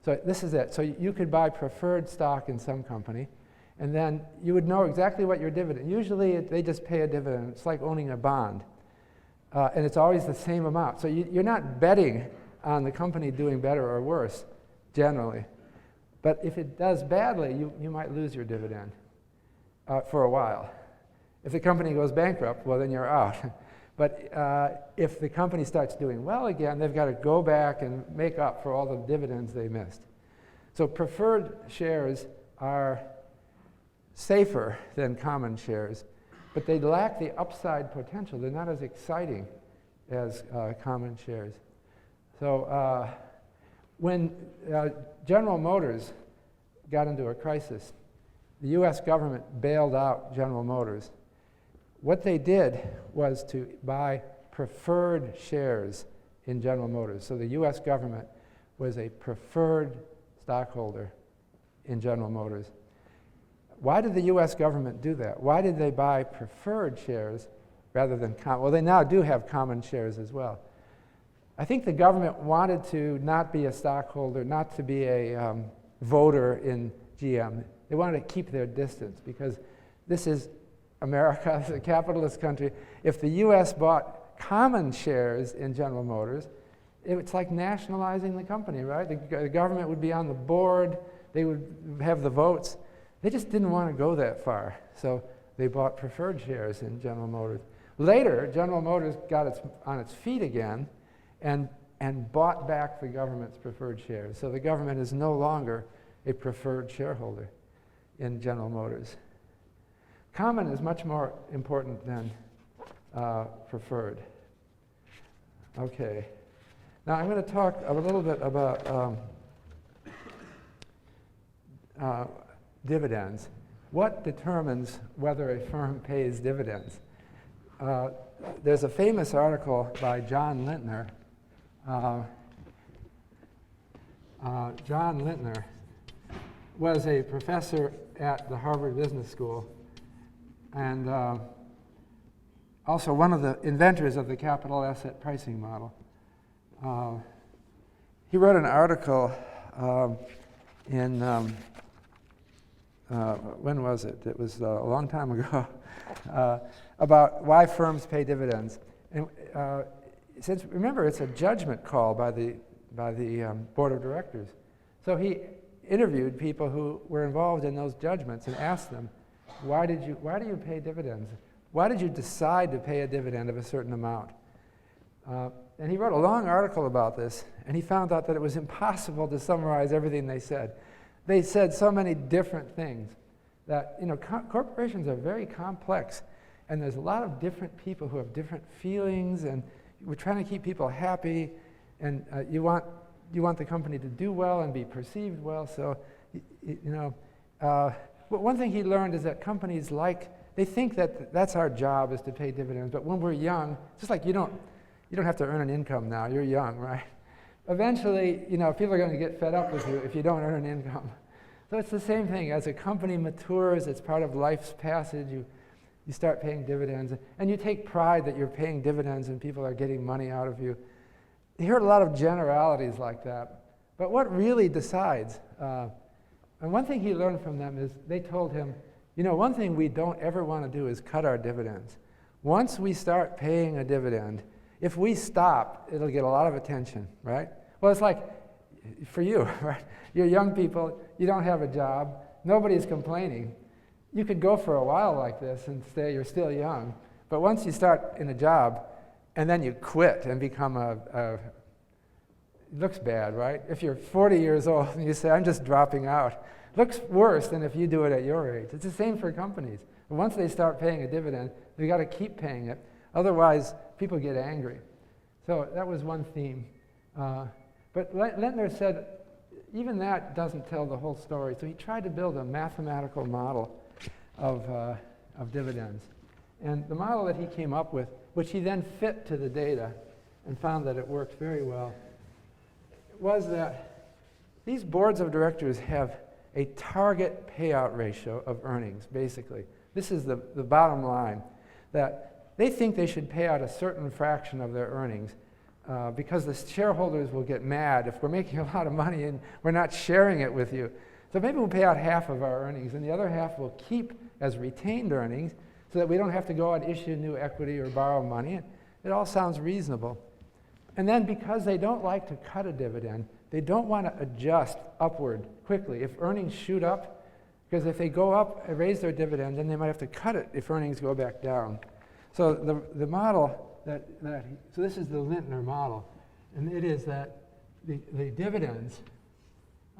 So this is it. So you could buy preferred stock in some company, and then you would know exactly what your dividend. Usually they just pay a dividend. It's like owning a bond. And it's always the same amount. So you're not betting on the company doing better or worse, generally. But if it does badly, you might lose your dividend for a while. If the company goes bankrupt, well, then you're out. But if the company starts doing well again, they've got to go back and make up for all the dividends they missed. So preferred shares are safer than common shares, but they lack the upside potential. They're not as exciting as common shares. So when General Motors got into a crisis, the US government bailed out General Motors. What they did was to buy preferred shares in General Motors. So the US government was a preferred stockholder in General Motors. Why did the US government do that? Why did they buy preferred shares rather than common? Well, they now do have common shares as well. I think the government wanted to not be a stockholder, not to be a voter in GM. They wanted to keep their distance because this is America, it's a capitalist country. If the US bought common shares in General Motors, it's like nationalizing the company, right? The government would be on the board, they would have the votes. They just didn't want to go that far, so they bought preferred shares in General Motors. Later, General Motors got on its feet again and bought back the government's preferred shares. So the government is no longer a preferred shareholder in General Motors. Common is much more important than preferred. Okay. Now I'm going to talk a little bit about dividends. What determines whether a firm pays dividends? There's a famous article by John Lintner. John Lintner was a professor at the Harvard Business School and also one of the inventors of the capital asset pricing model. He wrote an article in, when was it? It was a long time ago, about why firms pay dividends. And since, remember, it's a judgment call by the board of directors. So he interviewed people who were involved in those judgments and asked them, why do you pay dividends? Why did you decide to pay a dividend of a certain amount? And he wrote a long article about this, and he found out that it was impossible to summarize everything they said. They said so many different things that, corporations are very complex, and there's a lot of different people who have different feelings, and we're trying to keep people happy, and you want the company to do well and be perceived well. So, but one thing he learned is that companies they think that that's our job, is to pay dividends. But when we're young, just like you don't have to earn an income now. You're young, right? Eventually, people are going to get fed up with you if you don't earn an income. So it's the same thing. As a company matures, it's part of life's passage. You start paying dividends, and you take pride that you're paying dividends and people are getting money out of you. You heard a lot of generalities like that. But what really decides? And one thing he learned from them is they told him, one thing we don't ever want to do is cut our dividends. Once we start paying a dividend, if we stop, it'll get a lot of attention, right? Well, it's like for you, right? You're young people, you don't have a job, nobody's complaining. You could go for a while like this and say you're still young, but once you start in a job and then you quit and become it looks bad, right? If you're 40 years old and you say, I'm just dropping out, looks worse than if you do it at your age. It's the same for companies. But once they start paying a dividend, they've got to keep paying it. Otherwise, people get angry. So that was one theme. But Lentner said, even that doesn't tell the whole story. So he tried to build a mathematical model of dividends. And the model that he came up with, which he then fit to the data and found that it worked very well, was that these boards of directors have a target payout ratio of earnings, basically. This is the bottom line, that they think they should pay out a certain fraction of their earnings because the shareholders will get mad if we're making a lot of money and we're not sharing it with you. So maybe we'll pay out half of our earnings, and the other half we'll keep as retained earnings so that we don't have to go out and issue new equity or borrow money. It all sounds reasonable. And then because they don't like to cut a dividend, they don't want to adjust upward quickly. If earnings shoot up, because if they go up and raise their dividend, then they might have to cut it if earnings go back down. So the model so this is the Lentner model, and it is that the dividends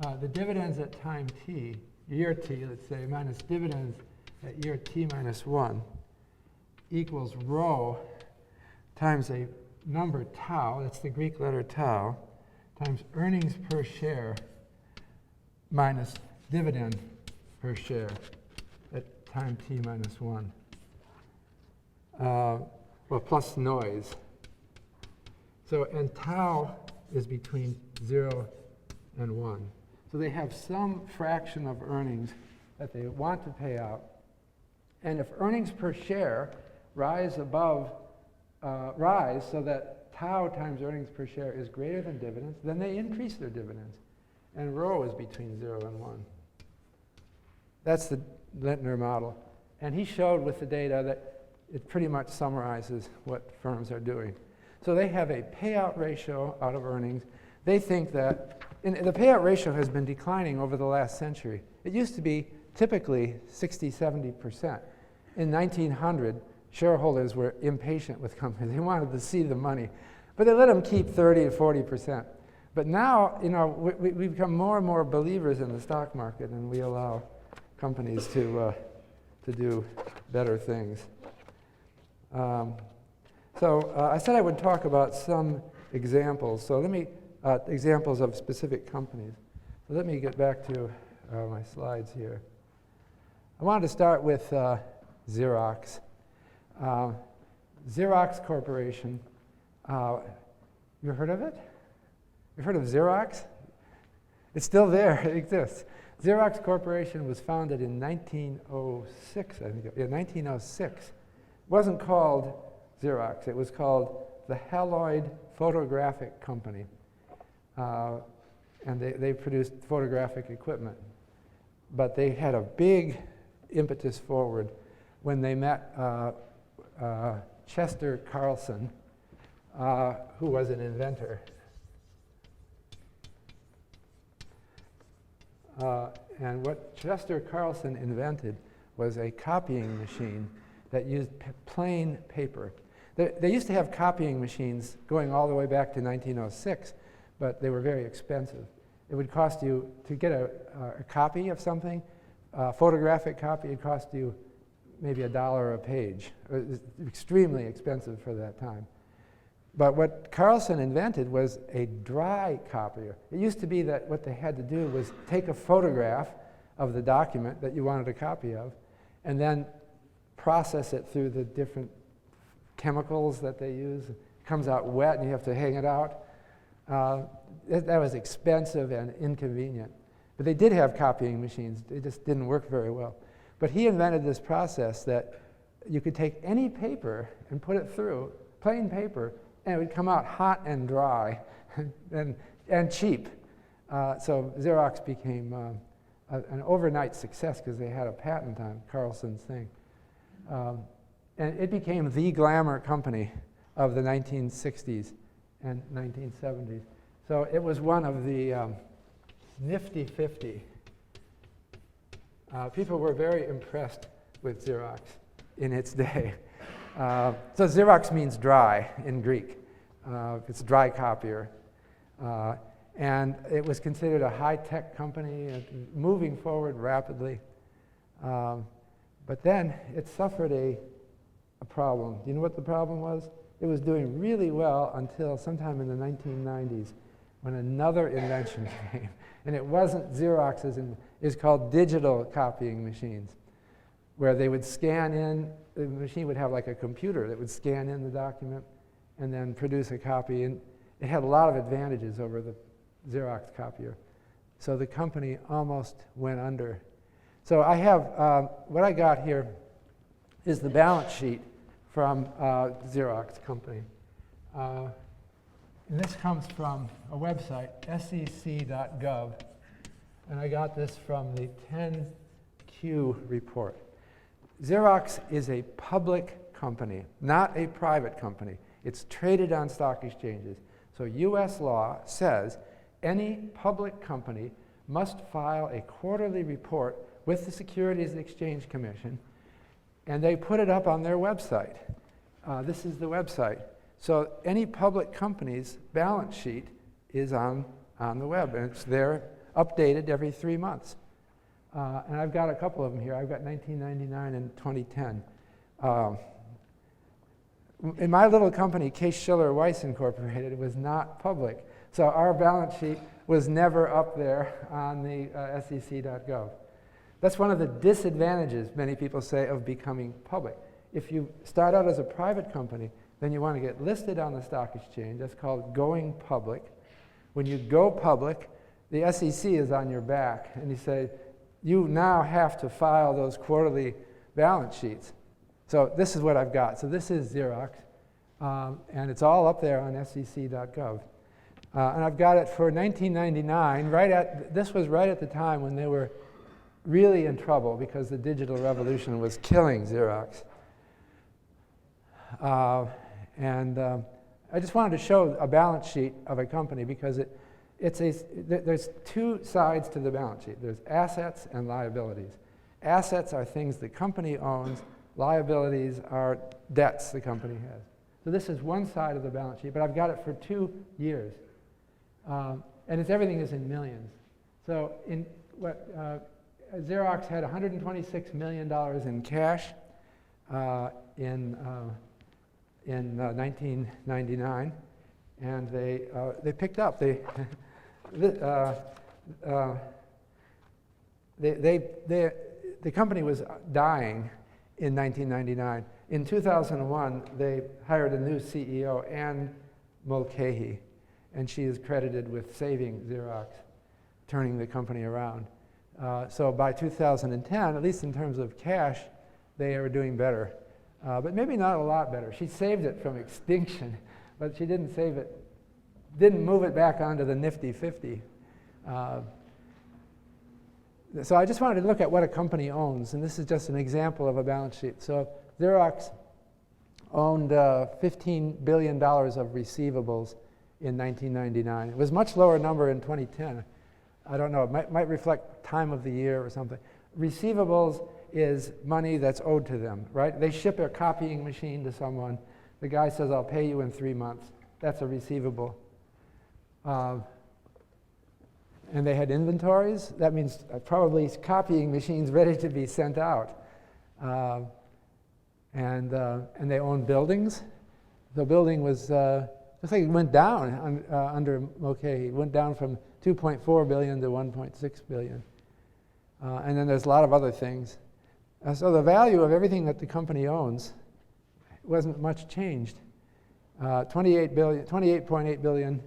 at time t, year t, let's say, minus dividends at year t minus 1 equals rho times a number tau, that's the Greek letter tau, times earnings per share minus dividend per share at time t minus 1. Well, plus noise. So, and tau is between 0 and 1. So they have some fraction of earnings that they want to pay out. And if earnings per share rise so that tau times earnings per share is greater than dividends, then they increase their dividends. And rho is between 0 and 1. That's the Lentner model. And he showed with the data that it pretty much summarizes what firms are doing. So they have a payout ratio out of earnings. They think that the payout ratio has been declining over the last century. It used to be typically 60, 70%. In 1900, shareholders were impatient with companies. They wanted to see the money. But they let them keep 30 to 40%. But now, we become more and more believers in the stock market, and we allow companies to do better things. I said I would talk about some examples. So examples of specific companies. So let me get back to my slides here. I wanted to start with Xerox. Xerox Corporation. You heard of it? You've heard of Xerox? It's still there. It exists. Xerox Corporation was founded in 1906, I think. Yeah, 1906. It wasn't called Xerox. It was called the Haloid Photographic Company. And they produced photographic equipment. But they had a big impetus forward when they met Chester Carlson, who was an inventor. And what Chester Carlson invented was a copying machine that used plain paper. They used to have copying machines going all the way back to 1906, but they were very expensive. It would cost you, to get a copy of something, a photographic copy, it cost you maybe $1 a page. It was extremely expensive for that time. But what Carlson invented was a dry copier. It used to be that what they had to do was take a photograph of the document that you wanted a copy of, and then process it through the different chemicals that they use. It comes out wet and you have to hang it out. That was expensive and inconvenient. But they did have copying machines. They just didn't work very well. But he invented this process that you could take any paper and put it through, plain paper, and it would come out hot and dry and cheap. So Xerox became an overnight success because they had a patent on Carlson's thing. And it became the glamour company of the 1960s and 1970s. So it was one of the nifty 50. People were very impressed with Xerox in its day. So Xerox means dry in Greek. It's a dry copier. And it was considered a high-tech company, moving forward rapidly. But then it suffered a problem. Do you know what the problem was? It was doing really well until sometime in the 1990s when another invention came. And it wasn't Xerox's, it's called digital copying machines, where they would scan in, the machine would have like a computer that would scan in the document and then produce a copy. And it had a lot of advantages over the Xerox copier. So the company almost went under. So I have, what I got here is the balance sheet from Xerox company. And this comes from a website, sec.gov. And I got this from the 10Q report. Xerox is a public company, not a private company. It's traded on stock exchanges. So US law says any public company must file a quarterly report with the Securities and Exchange Commission, and they put it up on their website. This is the website. So any public company's balance sheet is on the web, and it's there updated every 3 months. And I've got a couple of them here. I've got 1999 and 2010. In my little company, Case Shiller Weiss Incorporated, it was not public. So our balance sheet was never up there on the sec.gov. That's one of the disadvantages, many people say, of becoming public. If you start out as a private company, then you want to get listed on the stock exchange. That's called going public. When you go public, the SEC is on your back, and you say, you now have to file those quarterly balance sheets. So this is what I've got. So this is Xerox, and it's all up there on sec.gov. And I've got it for 1999. This was right at the time when they were really in trouble because the digital revolution was killing Xerox. I just wanted to show a balance sheet of a company because there's two sides to the balance sheet. There's assets and liabilities. Assets are things the company owns. Liabilities are debts the company has. So this is one side of the balance sheet, but I've got it for 2 years. And everything is in millions. So Xerox had $126 million in cash in 1999, and they picked up. The company was dying in 1999. In 2001, they hired a new CEO, Ann Mulcahy, and she is credited with saving Xerox, turning the company around. So by 2010, at least in terms of cash, they are doing better. But maybe not a lot better. She saved it from extinction, but she didn't move it back onto the nifty 50. So I just wanted to look at what a company owns, and this is just an example of a balance sheet. So Xerox owned $15 billion of receivables in 1999. It was a much lower number in 2010. I don't know, it might reflect time of the year or something. Receivables is money that's owed to them, right? They ship a copying machine to someone, The guy says, I'll pay you in 3 months. That's a receivable. And they had inventories. That means probably copying machines ready to be sent out. And they owned buildings. The building was, looks like it went down under Mulcahy. It went down from 2.4 billion to 1.6 billion. And then there's a lot of other things. So the value of everything that the company owns wasn't much changed. 28.8 billion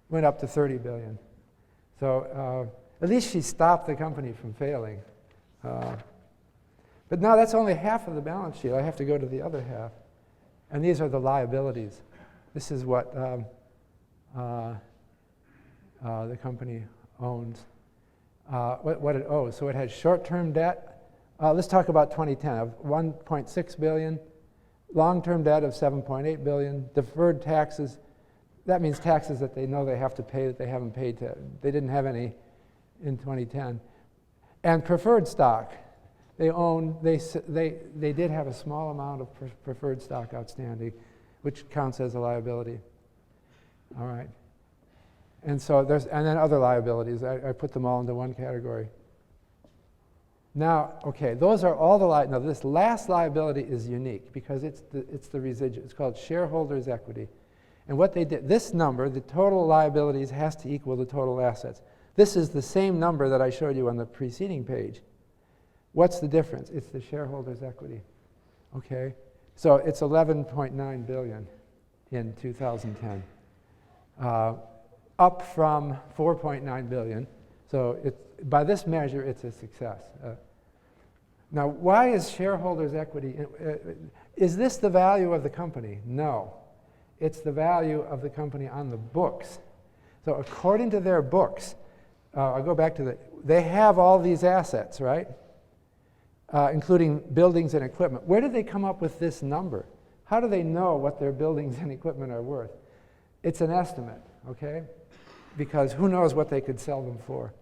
went up to 30 billion. So at least she stopped the company from failing. But now that's only half of the balance sheet. I have to go to the other half. And these are the liabilities. This is what the company owns, what it owes. So it has short-term debt. Let's talk about 2010 of 1.6 billion, long-term debt of 7.8 billion, deferred taxes. That means taxes that they know they have to pay that they haven't paid. They didn't have any in 2010. And preferred stock. They did have a small amount of preferred stock outstanding, which counts as a liability. All right. And so and then other liabilities. I put them all into one category. Now, okay, those are all the now this last liability is unique because it's the residual. It's called shareholders' equity. And what they did, this number, the total liabilities, has to equal the total assets. This is the same number that I showed you on the preceding page. What's the difference? It's the shareholders' equity. Okay? So it's 11.9 billion in 2010. Up from 4.9 billion. So by this measure, it's a success. Now, why is shareholders' equity? Is this the value of the company? No. It's the value of the company on the books. So according to their books, I'll go back to they have all these assets, right? Including buildings and equipment. Where did they come up with this number? How do they know what their buildings and equipment are worth? It's an estimate, okay? Because who knows what they could sell them for.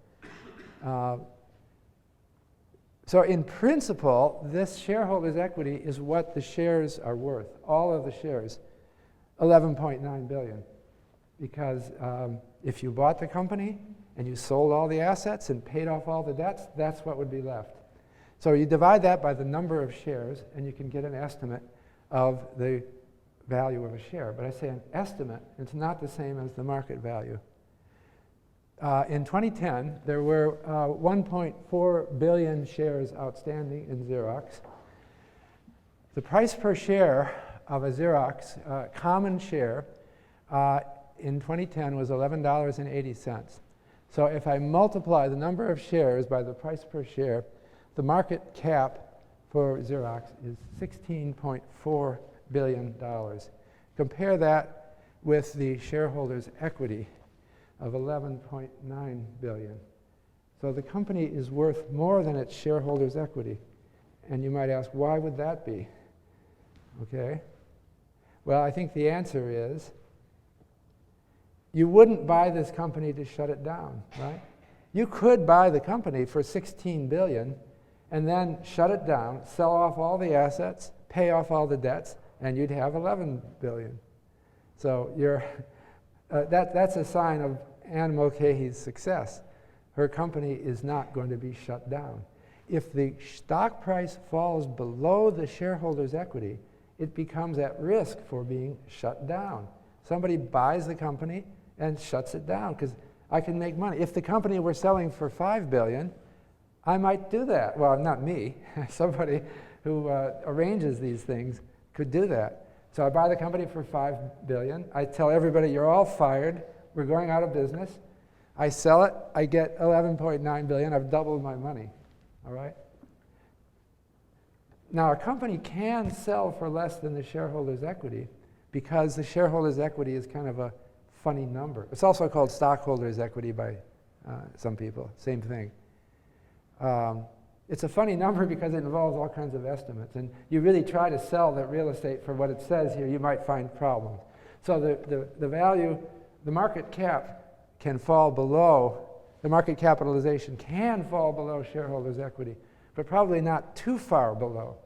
So in principle, this shareholders' equity is what the shares are worth, all of the shares, 11.9 billion. Because if you bought the company and you sold all the assets and paid off all the debts, that's what would be left. So you divide that by the number of shares, and you can get an estimate of the value of a share. But I say an estimate, it's not the same as the market value. In 2010, there were 1.4 billion shares outstanding in Xerox. The price per share of a Xerox common share in 2010 was $11.80. So if I multiply the number of shares by the price per share, the market cap for Xerox is $16.4 billion. Compare that with the shareholders' equity of $11.9 billion. So the company is worth more than its shareholders' equity. And you might ask, why would that be? Okay. Well, I think the answer is you wouldn't buy this company to shut it down, right? You could buy the company for $16 billion and then shut it down, sell off all the assets, pay off all the debts, and you'd have $11 billion. So that's a sign of Anne Mulcahy's success. Her company is not going to be shut down. If the stock price falls below the shareholders' equity, it becomes at risk for being shut down. Somebody buys the company and shuts it down because I can make money. If the company were selling for $5 billion, I might do that. Well, not me. Somebody who arranges these things could do that. So I buy the company for $5 billion. I tell everybody, you're all fired. We're going out of business. I sell it. I get $11.9 billion. I've doubled my money. All right? Now, a company can sell for less than the shareholders' equity because the shareholders' equity is kind of a funny number. It's also called stockholders' equity by some people. Same thing. It's a funny number because it involves all kinds of estimates. And you really try to sell that real estate for what it says here, you might find problems. So the value, the market cap can fall below, the market capitalization can fall below shareholders' equity, but probably not too far below.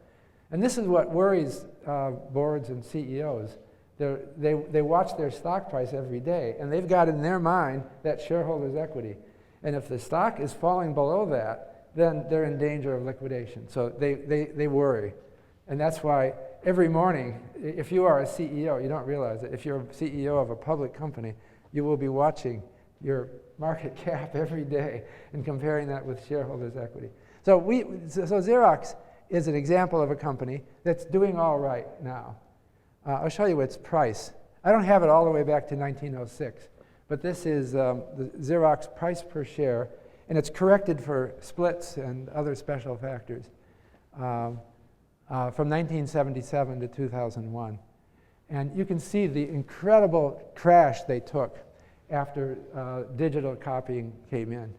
And this is what worries boards and CEOs. They watch their stock price every day, and they've got in their mind that shareholders' equity. And if the stock is falling below that, then they're in danger of liquidation. So they worry. And that's why every morning, if you are a CEO, you don't realize it, if you're a CEO of a public company, you will be watching your market cap every day and comparing that with shareholders' equity. So Xerox is an example of a company that's doing all right now. I'll show you its price. I don't have it all the way back to 1906, but this is the Xerox price per share, and it's corrected for splits and other special factors from 1977 to 2001. And you can see the incredible crash they took after digital copying came in.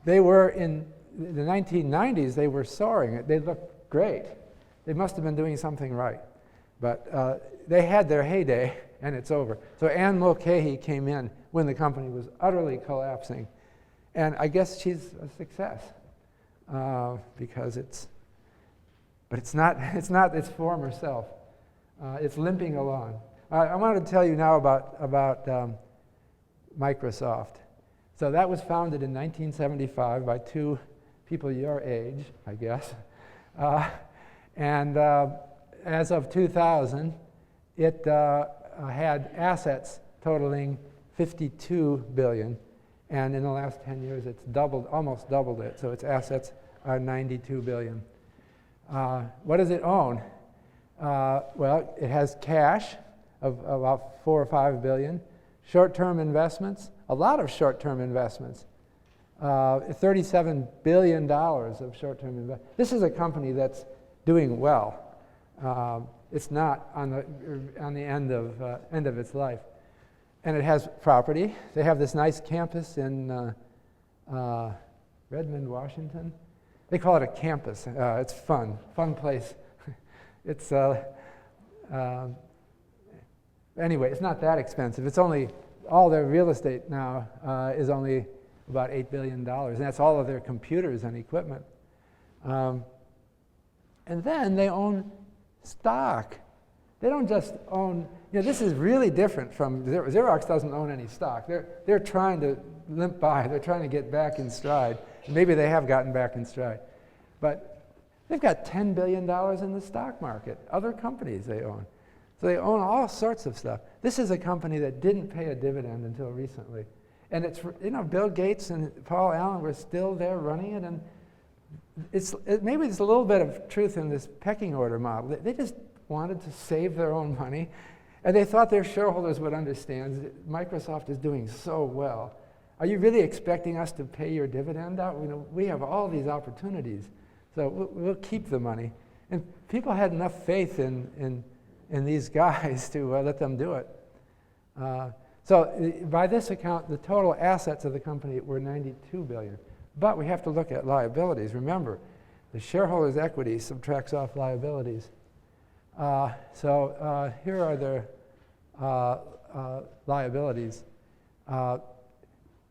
They were in the 1990s, they were soaring. They looked great. They must have been doing something right. But they had their heyday, and it's over. So Anne Mulcahy came in when the company was utterly collapsing. And I guess she's a success because it's not its former self. It's limping along. I wanted to tell you now about Microsoft. So that was founded in 1975 by two people your age, I guess. As of 2000, it had assets totaling $52 billion. And in the last 10 years, it's almost doubled it. So its assets are $92 billion. What does it own? Well, it has cash of about $4 or $5 billion. Short-term investments, a lot of short-term investments. $37 billion of short-term investments. This is a company that's doing well. It's not on the end of its life. And it has property. They have this nice campus in Redmond, Washington. They call it a campus. It's fun place. It's anyway, it's not that expensive. It's only, all their real estate now is only about $8 billion, and that's all of their computers and equipment. And then they own stock. They don't just own, this is really different from, Xerox doesn't own any stock. They're trying to limp by. They're trying to get back in stride. Maybe they have gotten back in stride. But they've got $10 billion in the stock market, other companies they own. So they own all sorts of stuff. This is a company that didn't pay a dividend until recently. And it's, Bill Gates and Paul Allen were still there running it. And maybe there's a little bit of truth in this pecking order model. They just wanted to save their own money. And they thought their shareholders would understand that Microsoft is doing so well. Are you really expecting us to pay your dividend out? We have all these opportunities. So we'll keep the money. And people had enough faith in these guys to let them do it. So by this account, the total assets of the company were $92 billion. But we have to look at liabilities. Remember, the shareholders' equity subtracts off liabilities. So here are their liabilities.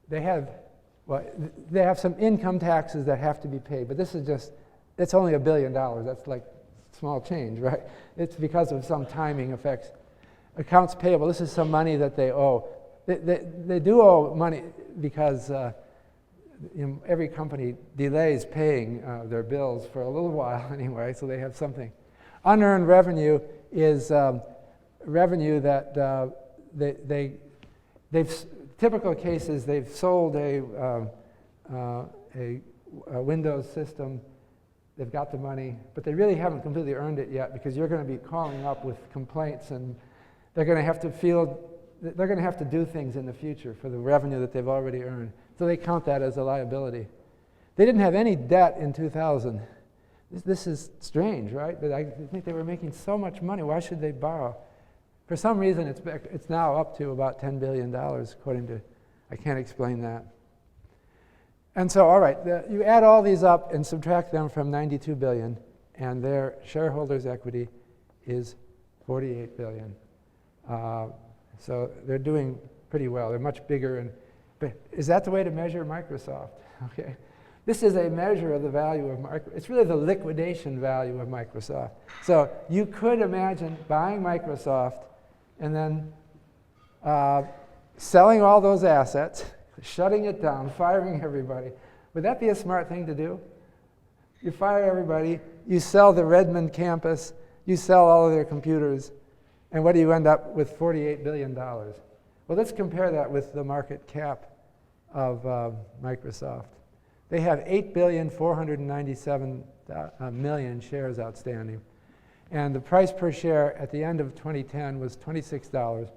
They have some income taxes that have to be paid, but this is just, it's only $1 billion. That's like small change, right? It's because of some timing effects. Accounts payable, this is some money that they owe. They do owe money because every company delays paying their bills for a little while anyway, so they have something. Unearned revenue is revenue that they've typical cases, they've sold a Windows system, they've got the money, but they really haven't completely earned it yet because you're going to be calling up with complaints, and they're going to have to do things in the future for the revenue that they've already earned. So they count that as a liability. They didn't have any debt in 2000. This is strange, right? But I think they were making so much money. Why should they borrow? For some reason, it's now up to about $10 billion, according to, I can't explain that. And so, all right, you add all these up and subtract them from $92 billion, and their shareholders' equity is $48 billion. So they're doing pretty well. They're much bigger. But is that the way to measure Microsoft? Okay. This is a measure of the value of Microsoft. It's really the liquidation value of Microsoft. So you could imagine buying Microsoft and then selling all those assets, shutting it down, firing everybody. Would that be a smart thing to do? You fire everybody, you sell the Redmond campus, you sell all of their computers, and what do you end up with? $48 billion. Well, let's compare that with the market cap of Microsoft. They have 8,497,000,000 shares outstanding. And the price per share at the end of 2010 was $26.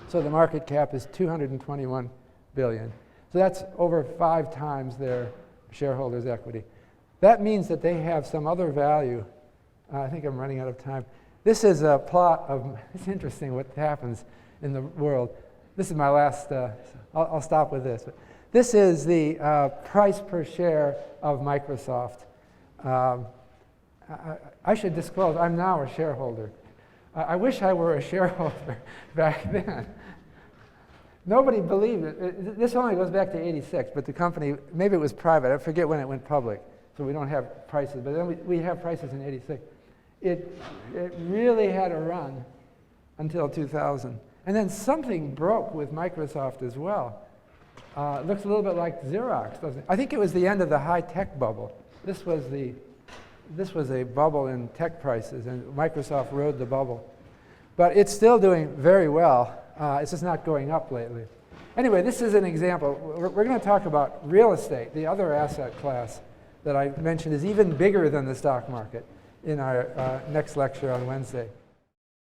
So the market cap is $221 billion. So that's over 5 times their shareholders' equity. That means that they have some other value. I think I'm running out of time. This is a plot of, it's interesting what happens in the world. This is my last, I'll stop with this. This is the price per share of Microsoft. I should disclose, I'm now a shareholder. I wish I were a shareholder back then. Nobody believed it. This only goes back to '86, but the company, maybe it was private. I forget when it went public, so we don't have prices. But then we have prices in '86. It really had a run until 2000. And then something broke with Microsoft as well. It looks a little bit like Xerox, doesn't it? I think it was the end of the high-tech bubble. This was a bubble in tech prices, and Microsoft rode the bubble. But it's still doing very well. It's just not going up lately. Anyway, this is an example. We're going to talk about real estate. The other asset class that I mentioned is even bigger than the stock market in our next lecture on Wednesday.